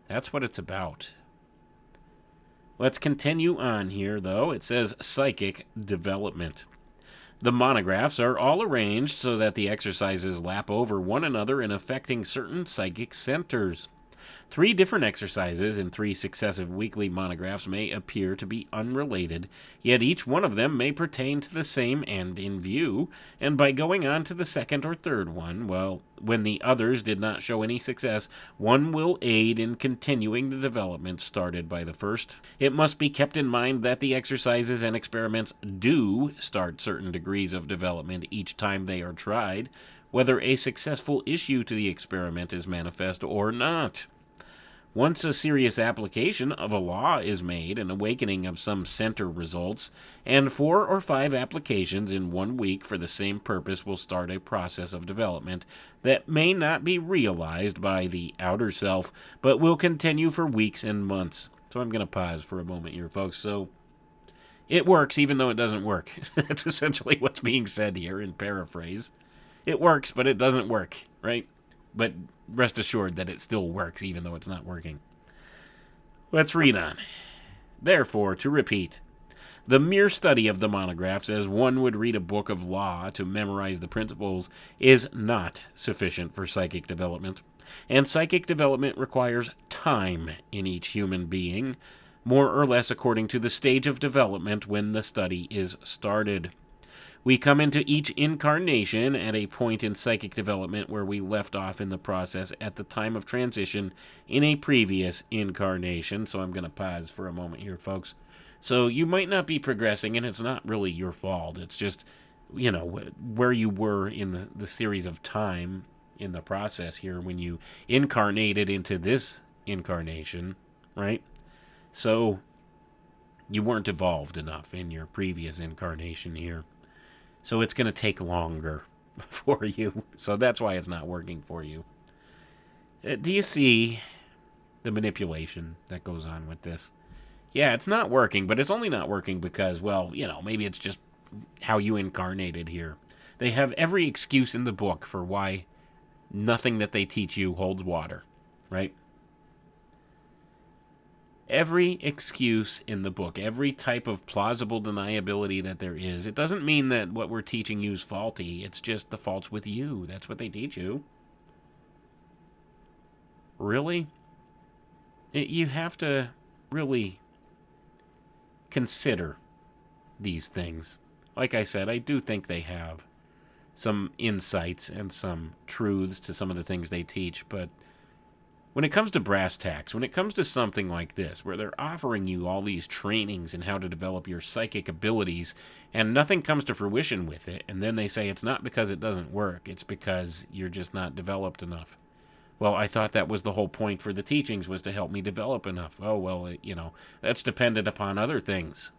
That's what it's about. Let's continue on here, though. It says psychic development. The monographs are all arranged so that the exercises lap over one another in affecting certain psychic centers. 3 different exercises in 3 successive weekly monographs may appear to be unrelated, yet each one of them may pertain to the same end in view, and by going on to the second or third one, well, when the others did not show any success, one will aid in continuing the development started by the first. It must be kept in mind that the exercises and experiments do start certain degrees of development each time they are tried, whether a successful issue to the experiment is manifest or not. Once a serious application of a law is made, an awakening of some center results, and 4 or 5 applications in 1 week for the same purpose will start a process of development that may not be realized by the outer self, but will continue for weeks and months. So I'm going to pause for a moment here, folks. So it works even though it doesn't work. That's essentially what's being said here in paraphrase. It works, but it doesn't work, right? But rest assured that it still works, even though it's not working. Let's read on. Therefore, to repeat, the mere study of the monographs, as one would read a book of law to memorize the principles, is not sufficient for psychic development. And psychic development requires time in each human being, more or less according to the stage of development when the study is started. We come into each incarnation at a point in psychic development where we left off in the process at the time of transition in a previous incarnation. So I'm going to pause for a moment here, folks. So you might not be progressing, and it's not really your fault. It's just, where you were in the series of time in the process here when you incarnated into this incarnation, right? So you weren't evolved enough in your previous incarnation here. So it's going to take longer for you. So that's why it's not working for you. Do you see the manipulation that goes on with this? Yeah, it's not working, but it's only not working because, well, maybe it's just how you incarnated here. They have every excuse in the book for why nothing that they teach you holds water, right? Every excuse in the book, every type of plausible deniability that there is, it doesn't mean that what we're teaching you is faulty. It's just the fault's with you. That's what they teach you. Really? You have to really consider these things. Like I said, I do think they have some insights and some truths to some of the things they teach, but when it comes to brass tacks, when it comes to something like this, where they're offering you all these trainings in how to develop your psychic abilities, and nothing comes to fruition with it, and then they say it's not because it doesn't work, it's because you're just not developed enough. Well, I thought that was the whole point for the teachings, was to help me develop enough. Oh, well, that's dependent upon other things.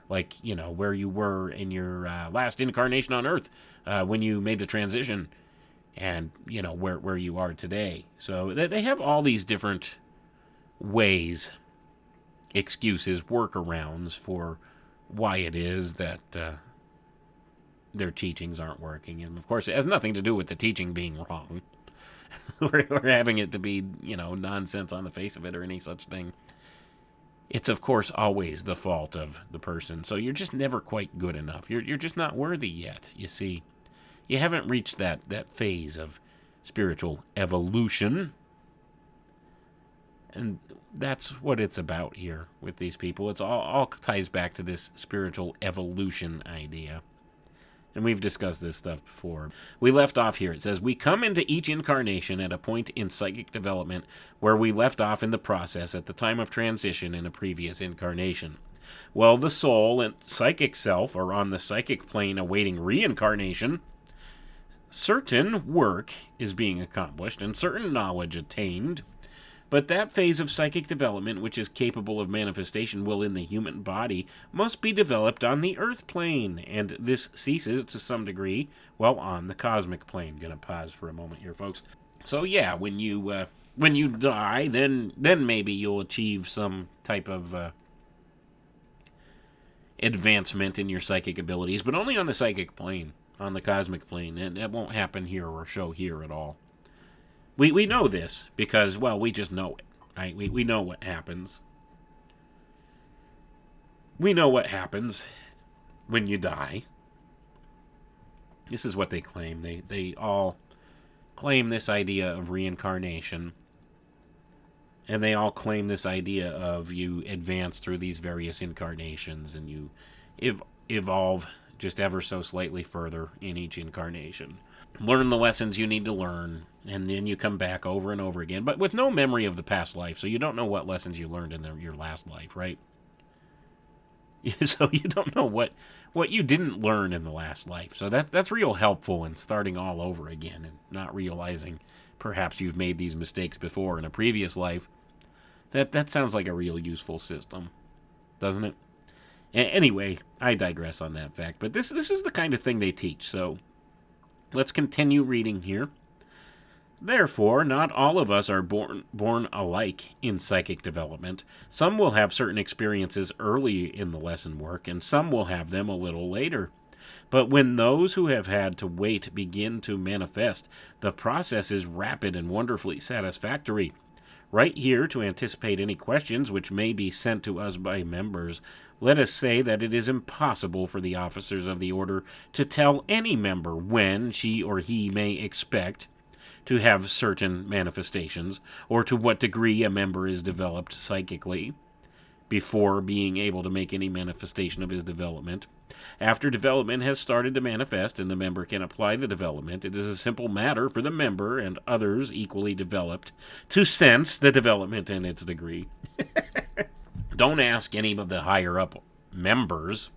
Like, where you were in your last incarnation on Earth when you made the transition. And, where you are today. So they have all these different ways, excuses, workarounds for why it is that their teachings aren't working. And, of course, it has nothing to do with the teaching being wrong. We're having it to be, nonsense on the face of it or any such thing. It's, of course, always the fault of the person. So you're just never quite good enough. You're just not worthy yet, you see. You haven't reached that phase of spiritual evolution. And that's what it's about here with these people. It's all ties back to this spiritual evolution idea. And we've discussed this stuff before. We left off here. It says, we come into each incarnation at a point in psychic development where we left off in the process at the time of transition in a previous incarnation. Well, the soul and psychic self are on the psychic plane awaiting reincarnation. Certain work is being accomplished and certain knowledge attained, but that phase of psychic development which is capable of manifestation will in the human body must be developed on the earth plane, and this ceases to some degree, on the cosmic plane. Gonna pause for a moment here, folks. So yeah, when you die, then maybe you'll achieve some type of advancement in your psychic abilities, but only on the psychic plane. On the cosmic plane, and that won't happen here or show here at all. We know this because, we just know it, right? We know what happens. We know what happens when you die. This is what they claim. They all claim this idea of reincarnation. And they all claim this idea of you advance through these various incarnations and you evolve just ever so slightly further in each incarnation. Learn the lessons you need to learn, and then you come back over and over again, but with no memory of the past life, so you don't know what lessons you learned in your last life, right? So you don't know what you didn't learn in the last life. So that's real helpful in starting all over again and not realizing perhaps you've made these mistakes before in a previous life. That sounds like a real useful system, doesn't it? Anyway, I digress on that fact. But this is the kind of thing they teach. So let's continue reading here. Therefore, not all of us are born alike in psychic development. Some will have certain experiences early in the lesson work, and some will have them a little later. But when those who have had to wait begin to manifest, the process is rapid and wonderfully satisfactory. Right here, to anticipate any questions which may be sent to us by members, let us say that it is impossible for the officers of the order to tell any member when she or he may expect to have certain manifestations, or to what degree a member is developed psychically, before being able to make any manifestation of his development. After development has started to manifest and the member can apply the development, it is a simple matter for the member and others equally developed to sense the development and its degree. Don't ask any of the higher up members.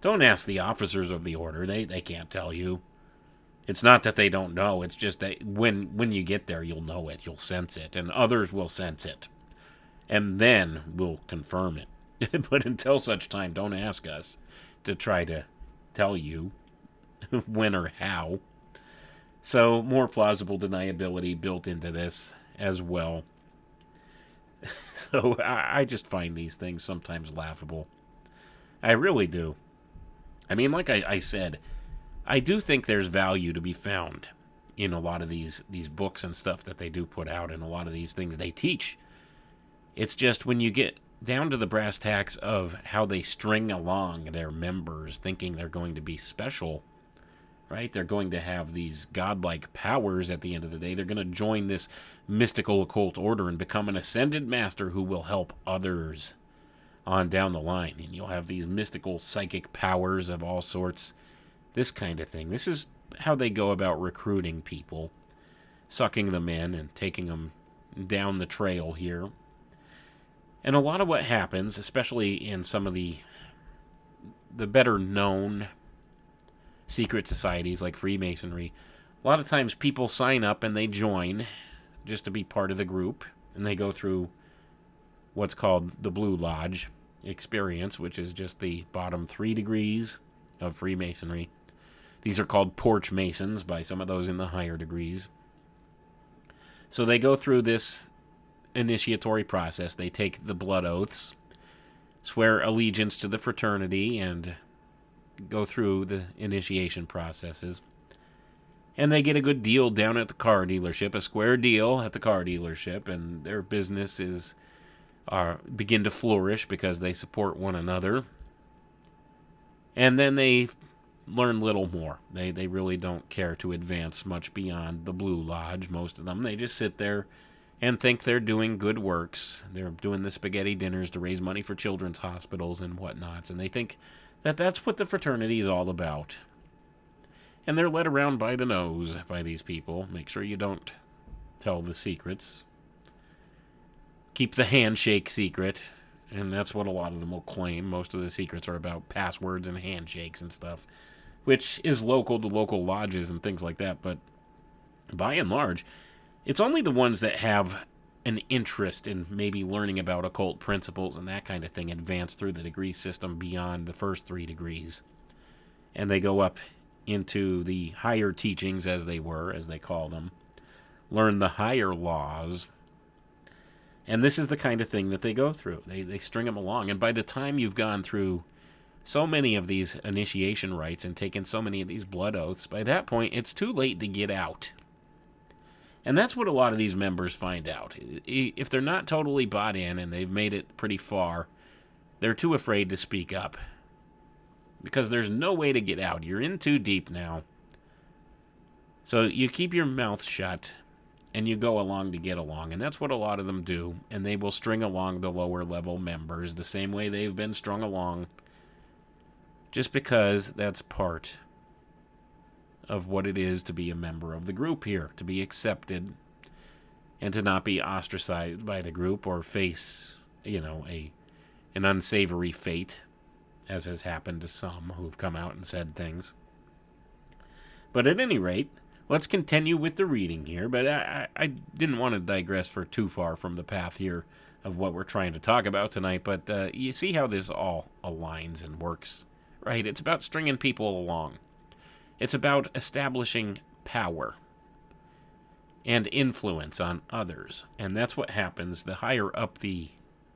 Don't ask the officers of the order. They can't tell you. It's not that they don't know. It's just that when you get there, you'll know it. You'll sense it. And others will sense it. And then we'll confirm it. But until such time, don't ask us to try to tell you when or how. So, more plausible deniability built into this as well. So, I just find these things sometimes laughable. I really do. I mean, like I said, I do think there's value to be found in a lot of these books and stuff that they do put out, and a lot of these things they teach. It's just when you get down to the brass tacks of how they string along their members thinking they're going to be special, right? They're going to have these godlike powers at the end of the day. They're going to join this mystical occult order and become an ascended master who will help others on down the line. And you'll have these mystical psychic powers of all sorts. This kind of thing. This is how they go about recruiting people, sucking them in and taking them down the trail here. And a lot of what happens, especially in some of the better known secret societies like Freemasonry, a lot of times people sign up and they join just to be part of the group, and they go through what's called the Blue Lodge experience, which is just the bottom 3 degrees of Freemasonry. These are called porch masons by some of those in the higher degrees. So they go through this initiatory process. They take the blood oaths, swear allegiance to the fraternity, and go through the initiation processes. And they get a good deal down at the car dealership, a square deal at the car dealership, and their business is begin to flourish because they support one another. And then they learn little more. They really don't care to advance much beyond the Blue Lodge, most of them. They just sit there and think they're doing good works. They're doing the spaghetti dinners to raise money for children's hospitals and whatnots, and they think that that's what the fraternity is all about. And they're led around by the nose by these people. Make sure you don't tell the secrets. Keep the handshake secret, and that's what a lot of them will claim. Most of the secrets are about passwords and handshakes and stuff, which is local to local lodges and things like that, but by and large, it's only the ones that have an interest in maybe learning about occult principles and that kind of thing advance through the degree system beyond the first 3 degrees. And they go up into the higher teachings, as they call them, learn the higher laws. And this is the kind of thing that they go through. They string them along. And by the time you've gone through so many of these initiation rites and taken so many of these blood oaths, by that point, it's too late to get out. And that's what a lot of these members find out. If they're not totally bought in and they've made it pretty far, they're too afraid to speak up. Because there's no way to get out. You're in too deep now. So you keep your mouth shut and you go along to get along. And that's what a lot of them do. And they will string along the lower level members the same way they've been strung along. Just because that's part of what it is to be a member of the group here. To be accepted and to not be ostracized by the group or face, an unsavory fate, as has happened to some who've come out and said things. But at any rate, let's continue with the reading here. But I didn't want to digress for too far from the path here of what we're trying to talk about tonight. But you see how this all aligns and works, right? It's about stringing people along. It's about establishing power and influence on others. And that's what happens. The higher up the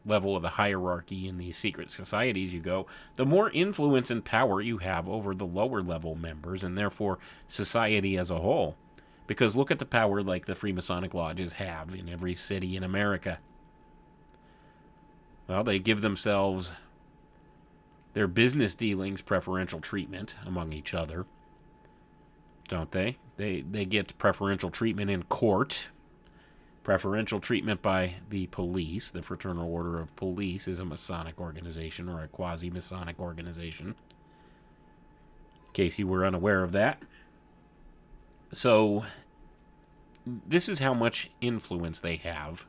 level of the hierarchy in these secret societies you go, the more influence and power you have over the lower level members and therefore society as a whole. Because look at the power like the Freemasonic lodges have in every city in America. Well, they give themselves their business dealings preferential treatment among each other. Don't they? They get preferential treatment in court. Preferential treatment by the police. The Fraternal Order of Police is a Masonic organization or a quasi-Masonic organization. In case you were unaware of that. So, this is how much influence they have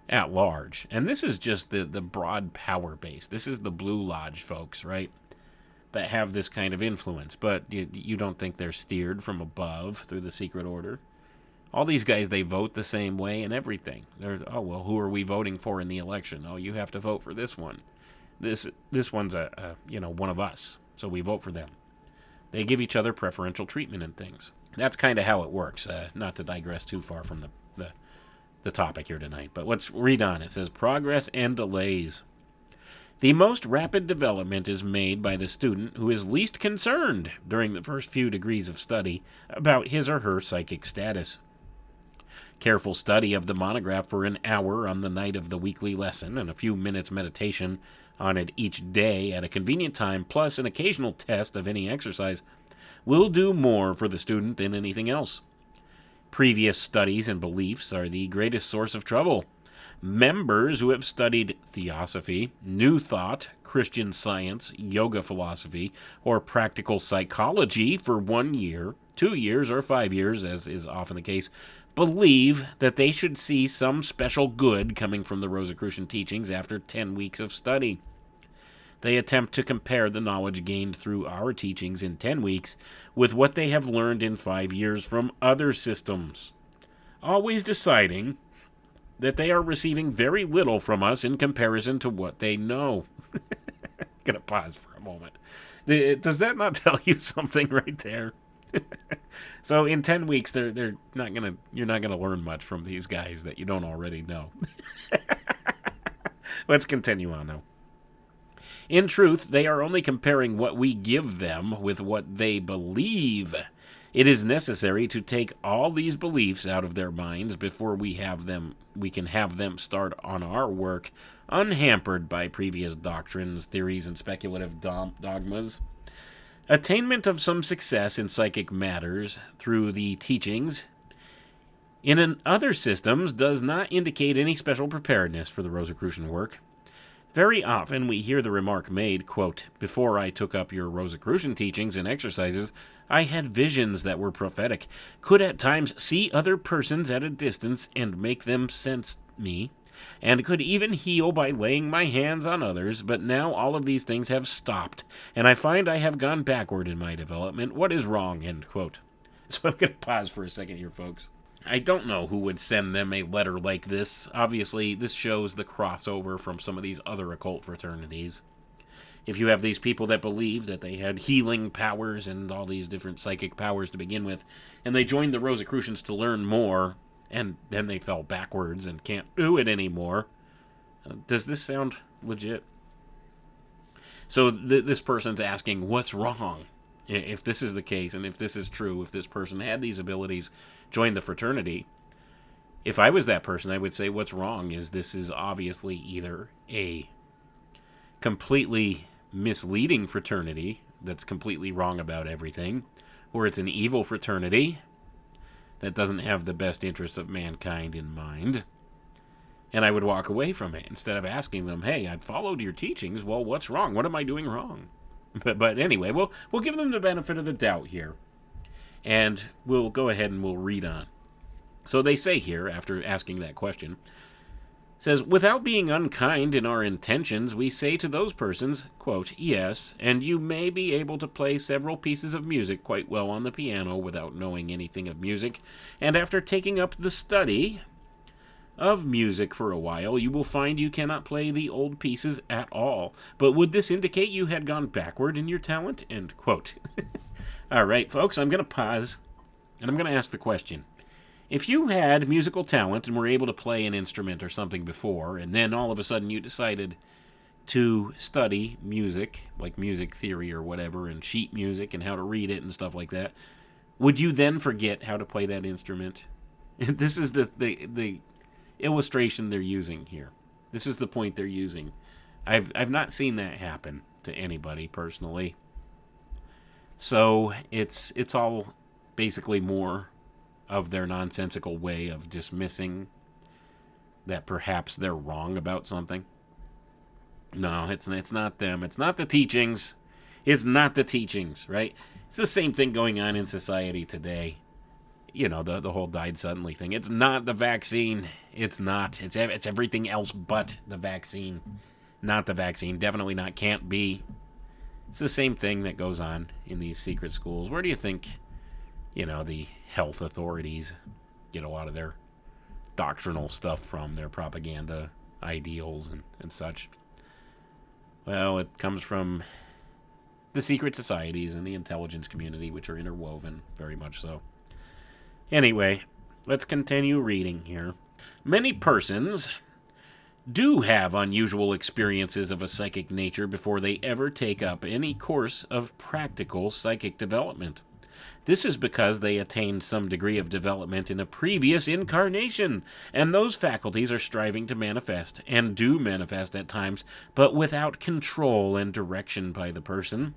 at large. And this is just the broad power base. This is the Blue Lodge folks, right? That have this kind of influence. But you don't think they're steered from above through the secret order? All these guys, they vote the same way and everything. They're, who are we voting for in the election? Oh, you have to vote for this one. This one's one of us, so we vote for them. They give each other preferential treatment and things. That's kind of how it works. Not to digress too far from the topic here tonight, but let's read on. It says, progress and delays. The most rapid development is made by the student who is least concerned during the first few degrees of study about his or her psychic status. Careful study of the monograph for an hour on the night of the weekly lesson and a few minutes meditation on it each day at a convenient time, plus an occasional test of any exercise, will do more for the student than anything else. Previous studies and beliefs are the greatest source of trouble. Members who have studied theosophy, New Thought, Christian Science, yoga philosophy, or practical psychology for 1 year, 2 years, or 5 years, as is often the case, believe that they should see some special good coming from the Rosicrucian teachings after 10 weeks of study. They attempt to compare the knowledge gained through our teachings in 10 weeks with what they have learned in 5 years from other systems, always deciding that they are receiving very little from us in comparison to what they know. Gonna pause for a moment. Does that not tell you something right there? So in 10 weeks, you're not gonna learn much from these guys that you don't already know. Let's continue on though. In truth, they are only comparing what we give them with what they believe. It is necessary to take all these beliefs out of their minds before we can have them start on our work unhampered by previous doctrines, theories, and speculative dogmas. Attainment of some success in psychic matters through the teachings in other systems does not indicate any special preparedness for the Rosicrucian work. Very often we hear the remark made, quote, before I took up your Rosicrucian teachings and exercises, I had visions that were prophetic, could at times see other persons at a distance and make them sense me, and could even heal by laying my hands on others, but now all of these things have stopped, and I find I have gone backward in my development. What is wrong? End quote. So I'm going to pause for a second here, folks. I don't know who would send them a letter like this. Obviously, this shows the crossover from some of these other occult fraternities. If you have these people that believe that they had healing powers and all these different psychic powers to begin with, and they joined the Rosicrucians to learn more, and then they fell backwards and can't do it anymore, does this sound legit? So this person's asking, what's wrong? If this is the case, and if this is true, if this person had these abilities, joined the fraternity, if I was that person, I would say what's wrong is this is obviously either a completely misleading fraternity that's completely wrong about everything, or it's an evil fraternity that doesn't have the best interests of mankind in mind. And I would walk away from it instead of asking them, hey, I followed your teachings. Well, what's wrong? What am I doing wrong? But anyway, we'll give them the benefit of the doubt here. And we'll go ahead and we'll read on. So they say here, after asking that question, says, without being unkind in our intentions, we say to those persons, quote, yes, and you may be able to play several pieces of music quite well on the piano without knowing anything of music, and after taking up the study of music for a while, you will find you cannot play the old pieces at all. But would this indicate you had gone backward in your talent? End quote. All right, folks, I'm going to pause, and I'm going to ask the question. If you had musical talent and were able to play an instrument or something before, and then all of a sudden you decided to study music, like music theory or whatever, and sheet music and how to read it and stuff like that, would you then forget how to play that instrument? This is the illustration they're using here. This is the point they're using. I've not seen that happen to anybody personally. So it's all basically more of their nonsensical way of dismissing that perhaps they're wrong about something. No, it's not them. It's not the teachings. It's not the teachings, right? It's the same thing going on in society today. You know, the whole died suddenly thing. It's not the vaccine. It's not. It's everything else but the vaccine. Not the vaccine. Definitely not. Can't be. It's the same thing that goes on in these secret schools. Where do you think, the health authorities get a lot of their doctrinal stuff from, their propaganda ideals and such? Well, it comes from the secret societies and the intelligence community, which are interwoven, very much so. Anyway, let's continue reading here. Many persons do have unusual experiences of a psychic nature before they ever take up any course of practical psychic development. This is because they attained some degree of development in a previous incarnation, and those faculties are striving to manifest, and do manifest at times, but without control and direction by the person.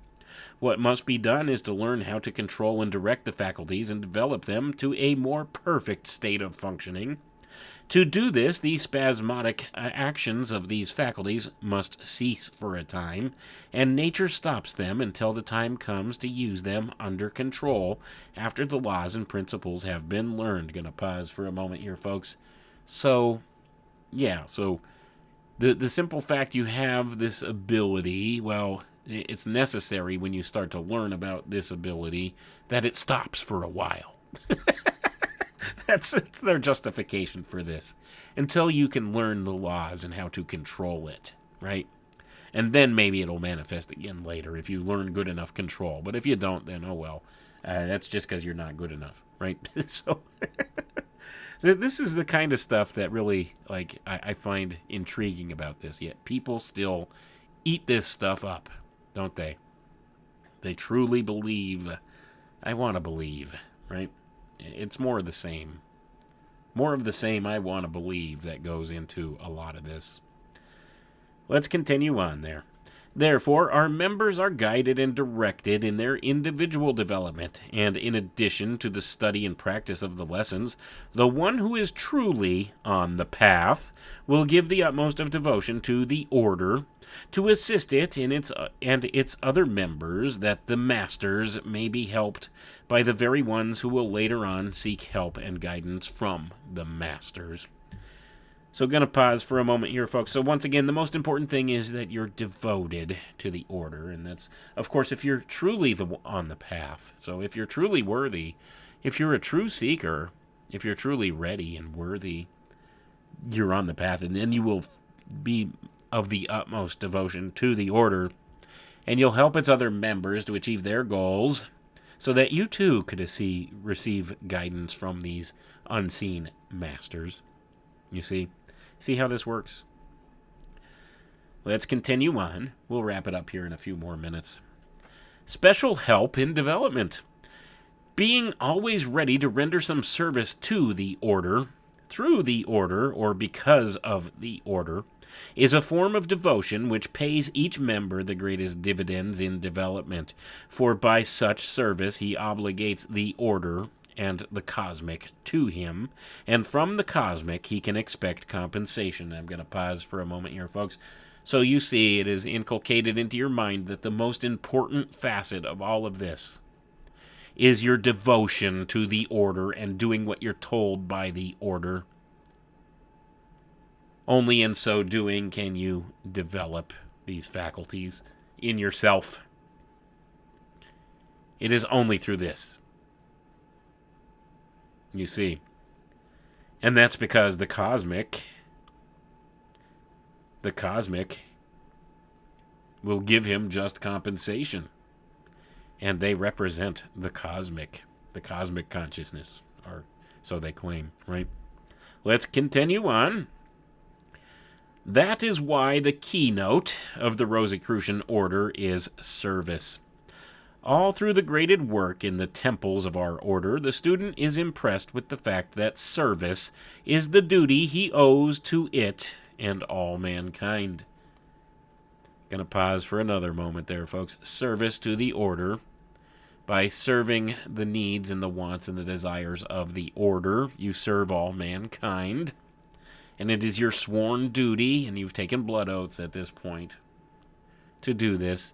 What must be done is to learn how to control and direct the faculties and develop them to a more perfect state of functioning. To do this, the spasmodic actions of these faculties must cease for a time, and nature stops them until the time comes to use them under control after the laws and principles have been learned. Gonna pause for a moment here, folks. So the simple fact you have this ability, well, it's necessary when you start to learn about this ability that it stops for a while. It's their justification for this. Until you can learn the laws and how to control it, right? And then maybe it'll manifest again later if you learn good enough control. But if you don't, then oh well. That's just because you're not good enough, right? So this is the kind of stuff that really, I find intriguing about this. Yet people still eat this stuff up, don't they? They truly believe. I want to believe, right? It's more of the same. More of the same I want to believe that goes into a lot of this. Let's continue on there. Therefore, our members are guided and directed in their individual development, and in addition to the study and practice of the lessons, the one who is truly on the path will give the utmost of devotion to the order, to assist it in its other members, that the masters may be helped by the very ones who will later on seek help and guidance from the masters. So going to pause for a moment here, folks. So once again, the most important thing is that you're devoted to the order. And that's, of course, if you're truly on the path. So if you're truly worthy, if you're a true seeker, if you're truly ready and worthy, you're on the path. And then you will be of the utmost devotion to the order. And you'll help its other members to achieve their goals, so that you too could receive guidance from these unseen masters. You see? See how this works? Let's continue on. We'll wrap it up here in a few more minutes. Special help in development. Being always ready to render some service to the order, through the order, or because of the order, is a form of devotion which pays each member the greatest dividends in development, for by such service he obligates the order and the cosmic to him, and from the cosmic he can expect compensation. I'm going to pause for a moment here, folks. So you see, it is inculcated into your mind that the most important facet of all of this is your devotion to the order and doing what you're told by the order. Only in so doing can you develop these faculties in yourself. It is only through this. You see. And that's because the cosmic will give him just compensation. And they represent the cosmic consciousness, or so they claim, right? Let's continue on. That is why the keynote of the Rosicrucian order is service. All through the graded work in the temples of our order, the student is impressed with the fact that service is the duty he owes to it and all mankind. Gonna pause for another moment there, folks. Service to the order. By serving the needs and the wants and the desires of the order, you serve all mankind. And it is your sworn duty, and you've taken blood oaths at this point, to do this.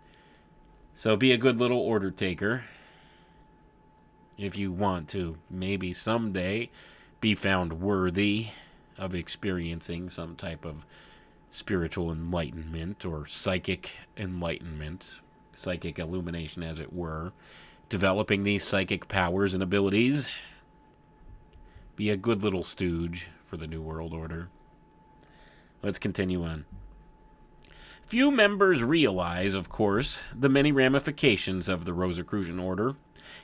So be a good little order taker. If you want to maybe someday be found worthy of experiencing some type of spiritual enlightenment or psychic enlightenment, psychic illumination as it were, developing these psychic powers and abilities. Be a good little stooge for the New World Order. Let's continue on. Few members realize, of course, the many ramifications of the Rosicrucian Order,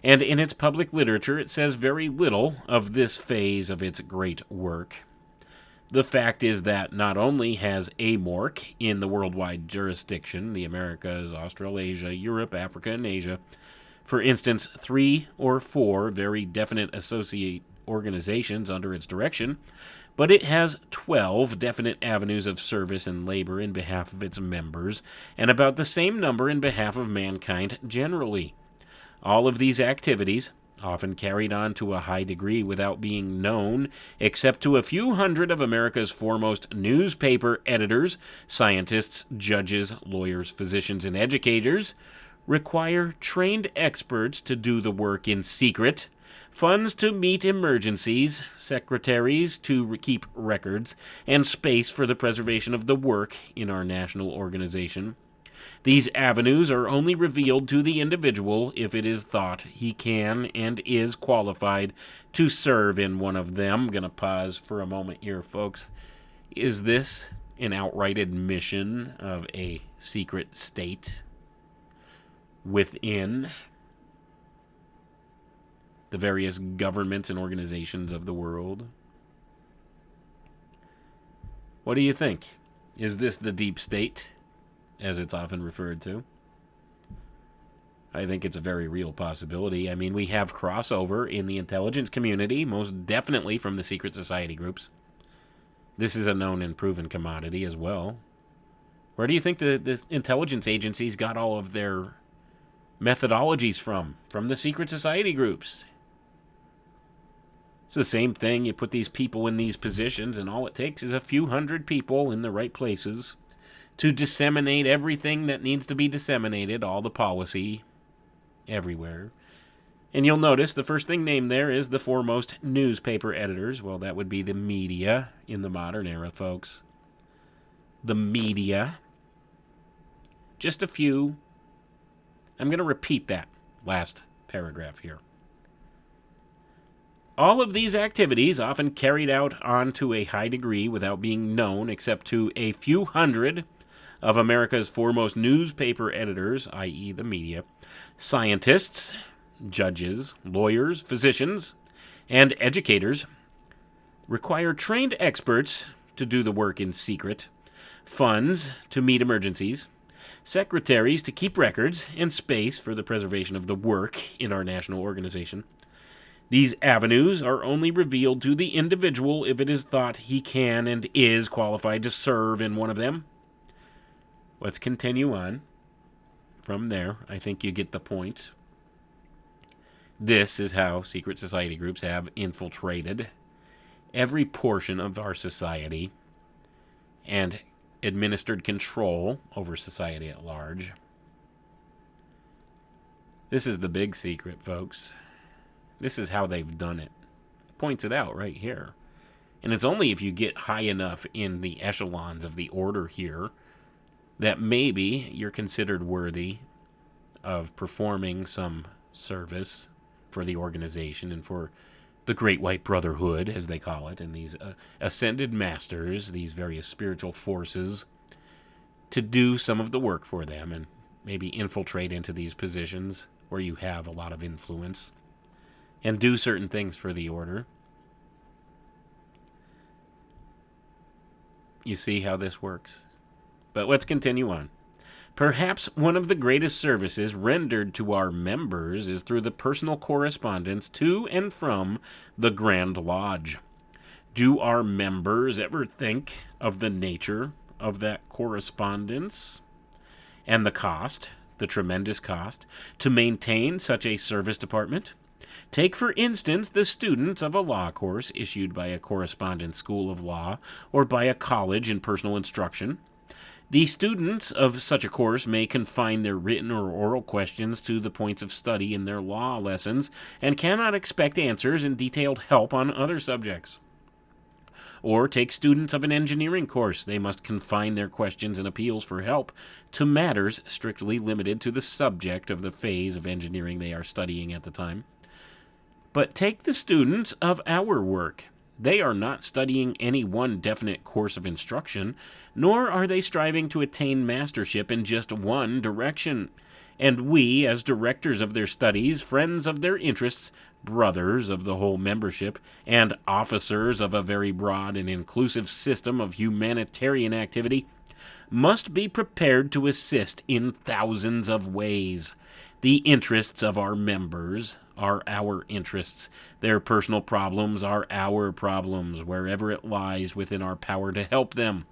and in its public literature it says very little of this phase of its great work. The fact is that not only has AMORC in the worldwide jurisdiction, the Americas, Australasia, Europe, Africa, and Asia, for instance, 3 or 4 very definite associate organizations under its direction, but it has 12 definite avenues of service and labor in behalf of its members, and about the same number in behalf of mankind generally. All of these activities, often carried on to a high degree without being known, except to a few hundred of America's foremost newspaper editors, scientists, judges, lawyers, physicians, and educators, require trained experts to do the work in secret, funds to meet emergencies, secretaries to keep records, and space for the preservation of the work in our national organization. These avenues are only revealed to the individual if it is thought he can and is qualified to serve in one of them. I'm going to pause for a moment here, folks. Is this an outright admission of a secret state within the various governments and organizations of the world? What do you think? Is this the deep state, as it's often referred to? I think it's a very real possibility. I mean, we have crossover in the intelligence community, most definitely from the secret society groups. This is a known and proven commodity as well. Where do you think the intelligence agencies got all of their methodologies from? From the secret society groups. It's the same thing. You put these people in these positions, and all it takes is a few hundred people in the right places to disseminate everything that needs to be disseminated, all the policy, everywhere. And you'll notice the first thing named there is the foremost newspaper editors. Well, that would be the media in the modern era, folks. The media. Just a few. I'm going to repeat that last paragraph here. All of these activities, often carried out on to a high degree without being known except to a few hundred of America's foremost newspaper editors, i.e. the media, scientists, judges, lawyers, physicians, and educators, require trained experts to do the work in secret, funds to meet emergencies, secretaries to keep records, and space for the preservation of the work in our national organization. These avenues are only revealed to the individual if it is thought he can and is qualified to serve in one of them. Let's continue on. From there, I think you get the point. This is how secret society groups have infiltrated every portion of our society and administered control over society at large. This is the big secret, folks. This is how they've done it. Points it out right here. And it's only if you get high enough in the echelons of the order here that maybe you're considered worthy of performing some service for the organization and for the Great White Brotherhood, as they call it, and these ascended masters, these various spiritual forces, to do some of the work for them and maybe infiltrate into these positions where you have a lot of influence and do certain things for the order. You see how this works? But let's continue on. Perhaps one of the greatest services rendered to our members is through the personal correspondence to and from the Grand Lodge. Do our members ever think of the nature of that correspondence and the cost, the tremendous cost, to maintain such a service department? Take, for instance, the students of a law course issued by a correspondence school of law or by a college in personal instruction. The students of such a course may confine their written or oral questions to the points of study in their law lessons and cannot expect answers and detailed help on other subjects. Or take students of an engineering course. They must confine their questions and appeals for help to matters strictly limited to the subject of the phase of engineering they are studying at the time. But take the students of our work. They are not studying any one definite course of instruction, nor are they striving to attain mastership in just one direction. And we, as directors of their studies, friends of their interests, brothers of the whole membership, and officers of a very broad and inclusive system of humanitarian activity, must be prepared to assist in thousands of ways. The interests of our members are our interests. Their personal problems are our problems, wherever it lies within our power to help them.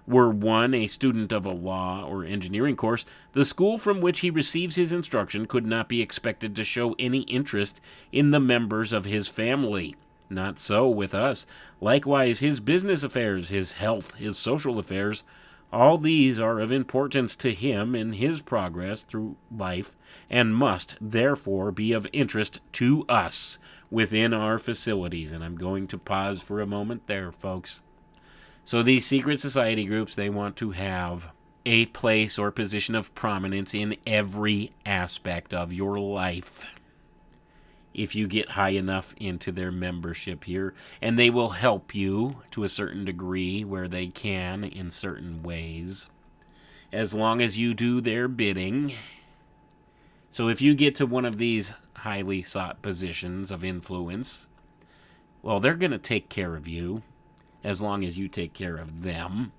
Were one a student of a law or engineering course, the school from which he receives his instruction could not be expected to show any interest in the members of his family. Not so with us. Likewise, his business affairs, his health, his social affairs, all these are of importance to him in his progress through life and must, therefore, be of interest to us within our facilities. And I'm going to pause for a moment there, folks. So these secret society groups, they want to have a place or position of prominence in every aspect of your life. If you get high enough into their membership here, and they will help you to a certain degree where they can in certain ways, as long as you do their bidding. So if you get to one of these highly sought positions of influence, well, they're going to take care of you as long as you take care of them.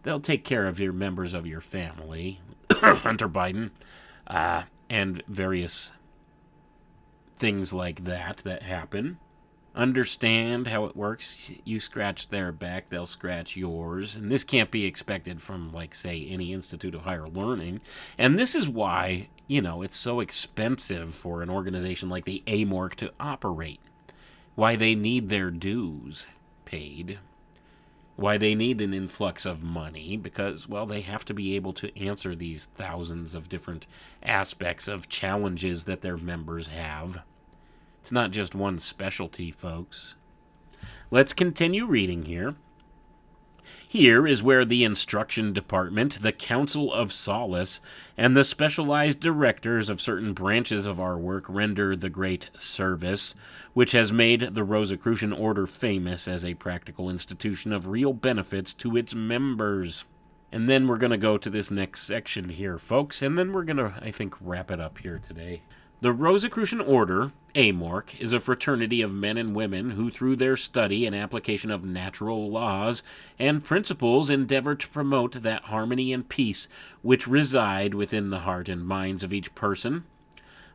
They'll take care of your members of your family, Hunter Biden, and various things like that happen. Understand how it works. You scratch their back, they'll scratch yours. And this can't be expected from, like, say, any institute of higher learning. And this is why, it's so expensive for an organization like the AMORC to operate. Why they need their dues paid. Why they need an influx of money. Because, well, they have to be able to answer these thousands of different aspects of challenges that their members have. It's not just one specialty, folks. Let's continue reading here. Here is where the instruction department, the Council of Solace, and the specialized directors of certain branches of our work render the great service, which has made the Rosicrucian Order famous as a practical institution of real benefits to its members. And then we're going to go to this next section here, folks, and then we're going to, I think, wrap it up here today. The Rosicrucian Order, AMORC, is a fraternity of men and women who, through their study and application of natural laws and principles, endeavor to promote that harmony and peace which reside within the heart and minds of each person.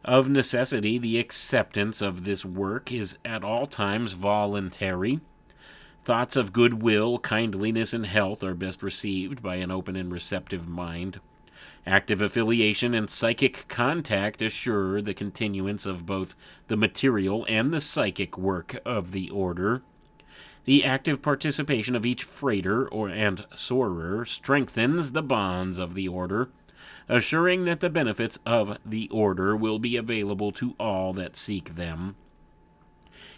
Of necessity, the acceptance of this work is at all times voluntary. Thoughts of goodwill, kindliness, and health are best received by an open and receptive mind. Active affiliation and psychic contact assure the continuance of both the material and the psychic work of the order. The active participation of each freighter and soarer strengthens the bonds of the order, assuring that the benefits of the order will be available to all that seek them.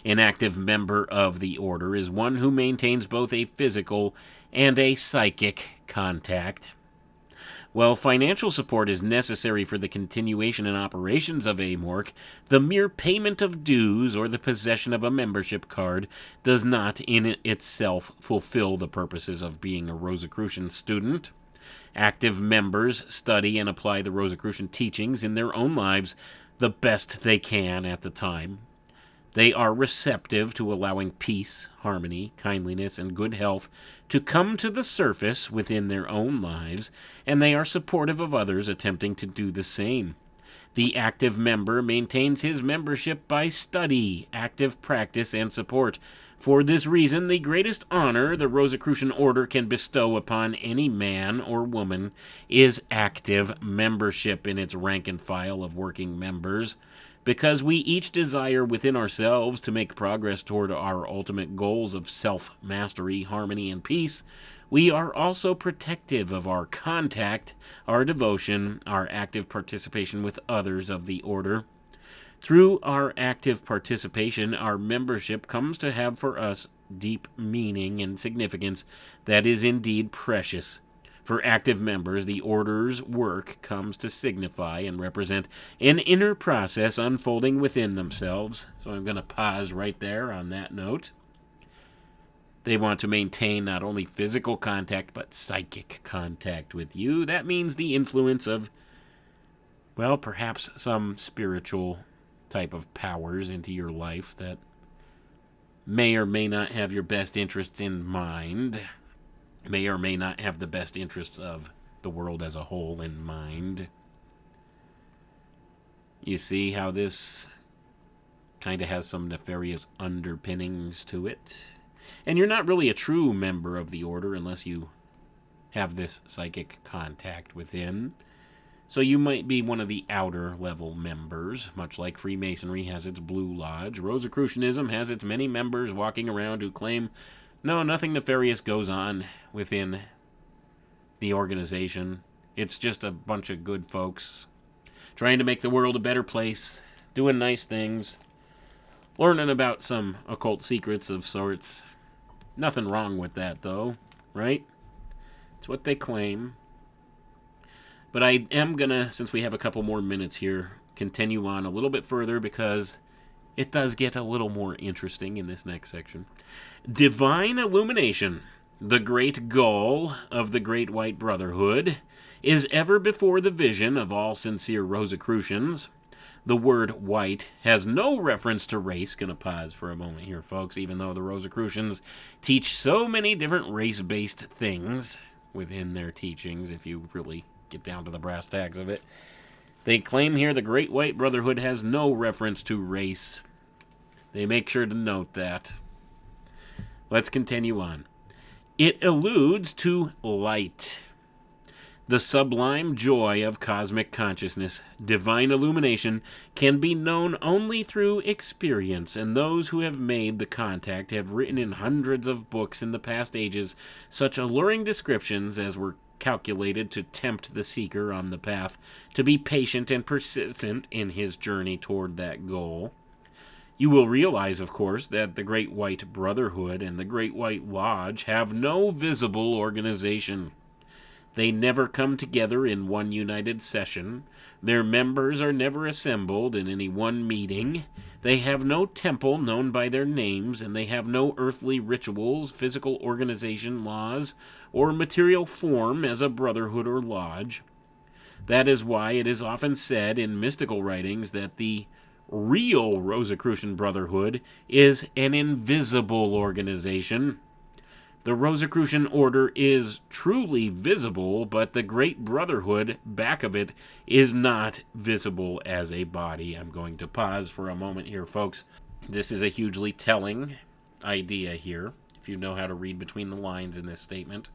An active member of the order is one who maintains both a physical and a psychic contact. While financial support is necessary for the continuation and operations of AMORC, the mere payment of dues or the possession of a membership card does not in itself fulfill the purposes of being a Rosicrucian student. Active members study and apply the Rosicrucian teachings in their own lives the best they can at the time. They are receptive to allowing peace, harmony, kindliness, and good health to come to the surface within their own lives, and they are supportive of others attempting to do the same. The active member maintains his membership by study, active practice, and support. For this reason, the greatest honor the Rosicrucian Order can bestow upon any man or woman is active membership in its rank and file of working members. Because we each desire within ourselves to make progress toward our ultimate goals of self-mastery, harmony, and peace, we are also protective of our contact, our devotion, our active participation with others of the order. Through our active participation, our membership comes to have for us deep meaning and significance that is indeed precious. For active members, the order's work comes to signify and represent an inner process unfolding within themselves. So I'm going to pause right there on that note. They want to maintain not only physical contact, but psychic contact with you. That means the influence of, well, perhaps some spiritual type of powers into your life that may or may not have your best interests in mind. May or may not have the best interests of the world as a whole in mind. You see how this kind of has some nefarious underpinnings to it? And you're not really a true member of the order unless you have this psychic contact within. So you might be one of the outer level members, much like Freemasonry has its Blue Lodge. Rosicrucianism has its many members walking around who claim no, nothing nefarious goes on within the organization. It's just a bunch of good folks trying to make the world a better place, doing nice things, learning about some occult secrets of sorts. Nothing wrong with that, though, right? It's what they claim. But I am going to, since we have a couple more minutes here, continue on a little bit further because it does get a little more interesting in this next section. Divine illumination, the great goal of the Great White Brotherhood, is ever before the vision of all sincere Rosicrucians. The word white has no reference to race. Gonna pause for a moment here, folks, even though the Rosicrucians teach so many different race-based things within their teachings, if you really get down to the brass tacks of it. They claim here the Great White Brotherhood has no reference to race. They make sure to note that. Let's continue on. It alludes to light, the sublime joy of cosmic consciousness. Divine illumination can be known only through experience, and those who have made the contact have written in hundreds of books in the past ages such alluring descriptions as were calculated to tempt the seeker on the path to be patient and persistent in his journey toward that goal. You will realize, of course, that the Great White Brotherhood and the Great White Lodge have no visible organization. They never come together in one united session. Their members are never assembled in any one meeting. They have no temple known by their names, and they have no earthly rituals, physical organization, laws, or material form as a brotherhood or lodge. That is why it is often said in mystical writings that the real Rosicrucian Brotherhood is an invisible organization. The Rosicrucian Order is truly visible, but the Great Brotherhood back of it is not visible as a body. I'm going to pause for a moment here, folks. This is a hugely telling idea here, if you know how to read between the lines in this statement.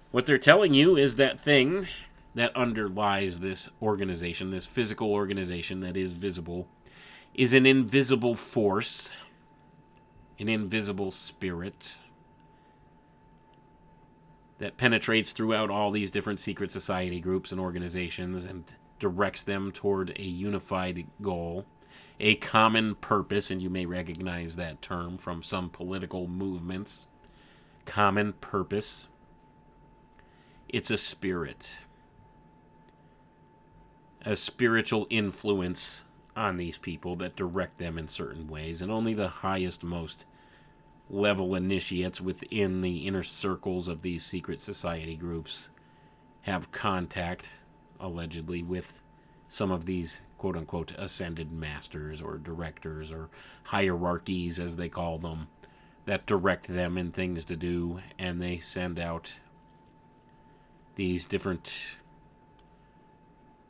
What they're telling you is that thing that underlies this organization, this physical organization that is visible, is an invisible force, an invisible spirit that penetrates throughout all these different secret society groups and organizations and directs them toward a unified goal, a common purpose, and you may recognize that term from some political movements. Common purpose. It's a spirit. A spiritual influence on these people that direct them in certain ways, and only the highest, most level initiates within the inner circles of these secret society groups have contact, allegedly, with some of these quote-unquote ascended masters or directors or hierarchies, as they call them, that direct them in things to do, and they send out these different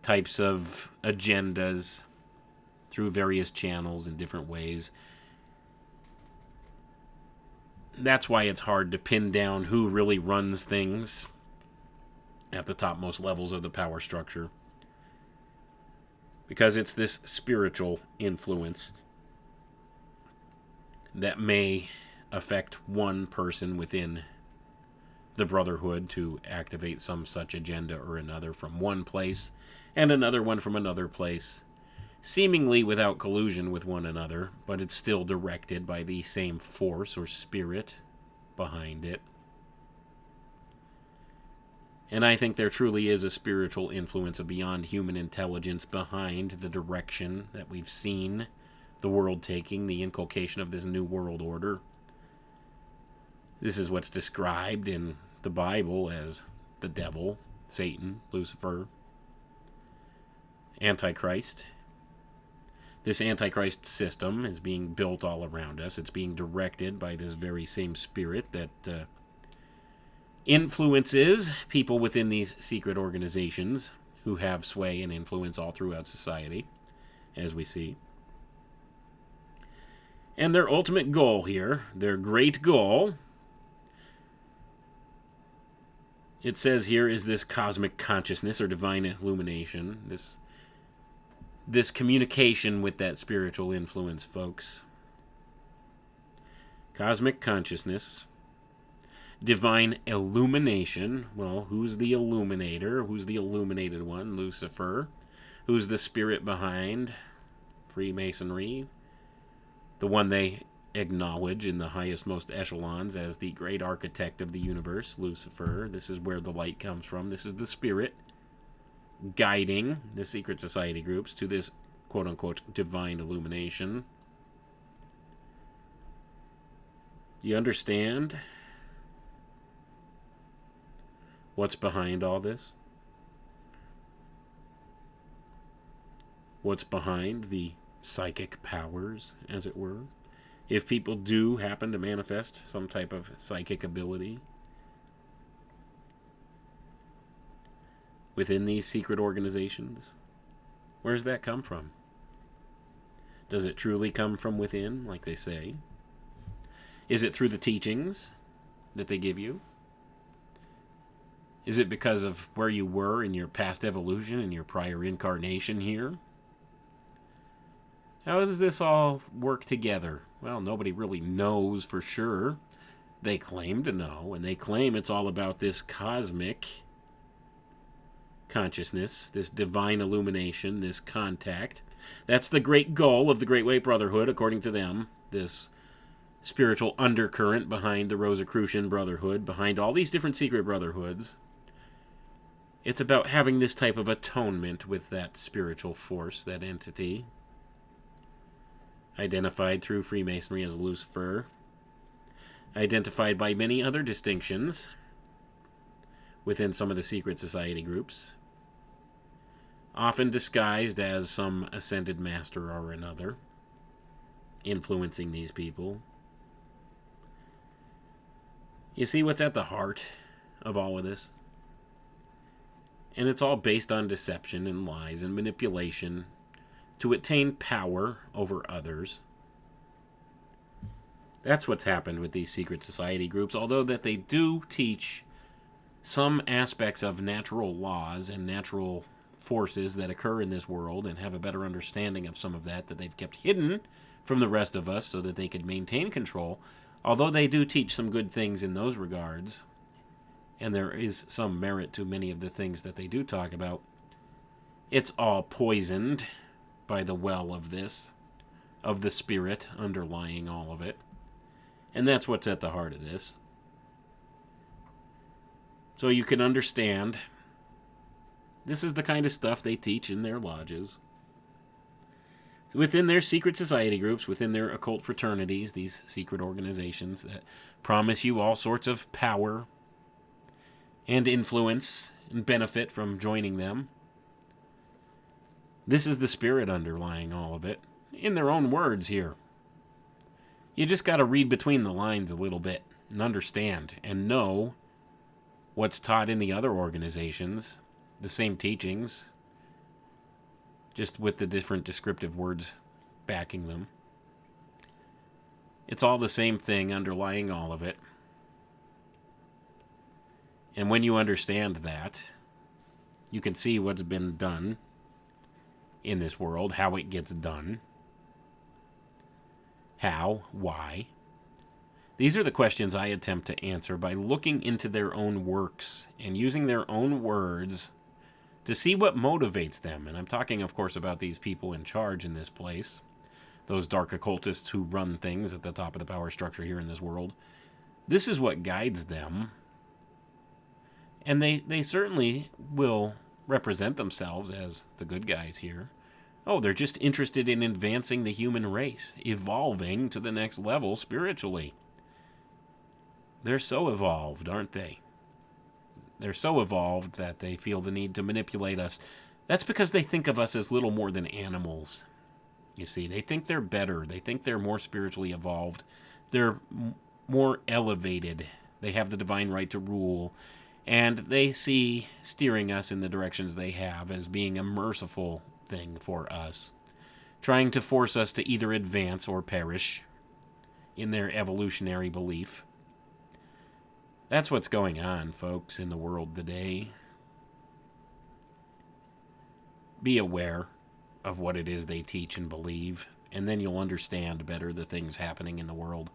types of agendas through various channels in different ways. That's why it's hard to pin down who really runs things at the topmost levels of the power structure, because it's this spiritual influence that may affect one person within the Brotherhood to activate some such agenda or another from one place, and another one from another place, seemingly without collusion with one another, but it's still directed by the same force or spirit behind it. And I think there truly is a spiritual influence of beyond human intelligence behind the direction that we've seen the world taking, the inculcation of this new world order. This is what's described in the Bible as the devil, Satan, Lucifer, Antichrist. This Antichrist system is being built all around us. It's being directed by this very same spirit that influences people within these secret organizations who have sway and influence all throughout society, as we see. And their ultimate goal here, their great goal, it says here, is this cosmic consciousness or divine illumination, this communication with that spiritual influence, folks. Cosmic consciousness, divine illumination. Well, who's the illuminator? Who's the illuminated one? Lucifer. Who's the spirit behind Freemasonry? The one they acknowledge in the highest, most echelons as the great architect of the universe, Lucifer. This is where the light comes from. This is the spirit guiding the secret society groups to this quote-unquote divine illumination. Do you understand what's behind all this? What's behind the psychic powers, as it were? If people do happen to manifest some type of psychic ability within these secret organizations, where does that come from? Does it truly come from within, like they say? Is it through the teachings that they give you? Is it because of where you were in your past evolution, in your prior incarnation here? How does this all work together? Well, nobody really knows for sure. They claim to know, and they claim it's all about this cosmic consciousness, this divine illumination, this contact. That's the great goal of the Great White Brotherhood, according to them. This spiritual undercurrent behind the Rosicrucian Brotherhood, behind all these different secret brotherhoods. It's about having this type of atonement with that spiritual force, that entity, identified through Freemasonry as Lucifer, identified by many other distinctions within some of the secret society groups, often disguised as some ascended master or another, influencing these people. You see what's at the heart of all of this? And it's all based on deception and lies and manipulation to attain power over others. That's what's happened with these secret society groups, although that they do teach some aspects of natural laws and natural forces that occur in this world and have a better understanding of some of that they've kept hidden from the rest of us so that they could maintain control. Although they do teach some good things in those regards, and there is some merit to many of the things that they do talk about, it's all poisoned by the well of this, of the spirit underlying all of it. And that's what's at the heart of this. So you can understand, this is the kind of stuff they teach in their lodges. Within their secret society groups, within their occult fraternities, these secret organizations that promise you all sorts of power and influence and benefit from joining them. This is the spirit underlying all of it, in their own words here. You just got to read between the lines a little bit and understand and know what's taught in the other organizations, the same teachings, just with the different descriptive words backing them. It's all the same thing underlying all of it. And when you understand that, you can see what's been done in this world, how it gets done. How? Why? These are the questions I attempt to answer by looking into their own works and using their own words to see what motivates them. And I'm talking, of course, about these people in charge in this place, those dark occultists who run things at the top of the power structure here in this world. This is what guides them. And they certainly will represent themselves as the good guys here. Oh, they're just interested in advancing the human race, evolving to the next level spiritually. They're so evolved, aren't they? They're so evolved that they feel the need to manipulate us. That's because they think of us as little more than animals. You see, they think they're better. They think they're more spiritually evolved. They're more elevated. They have the divine right to rule. And they see steering us in the directions they have as being a merciful thing for us, trying to force us to either advance or perish in their evolutionary belief. That's what's going on, folks, in the world today. Be aware of what it is they teach and believe, and then you'll understand better the things happening in the world.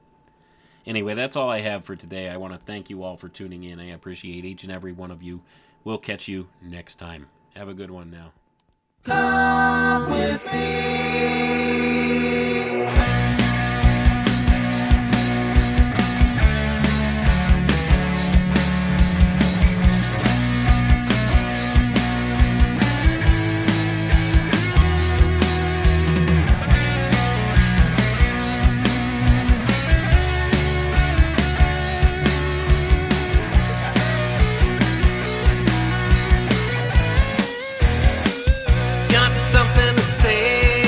Anyway, that's all I have for today. I want to thank you all for tuning in. I appreciate each and every one of you. We'll catch you next time. Have a good one now. Come with me. Got something to say.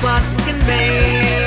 what can be.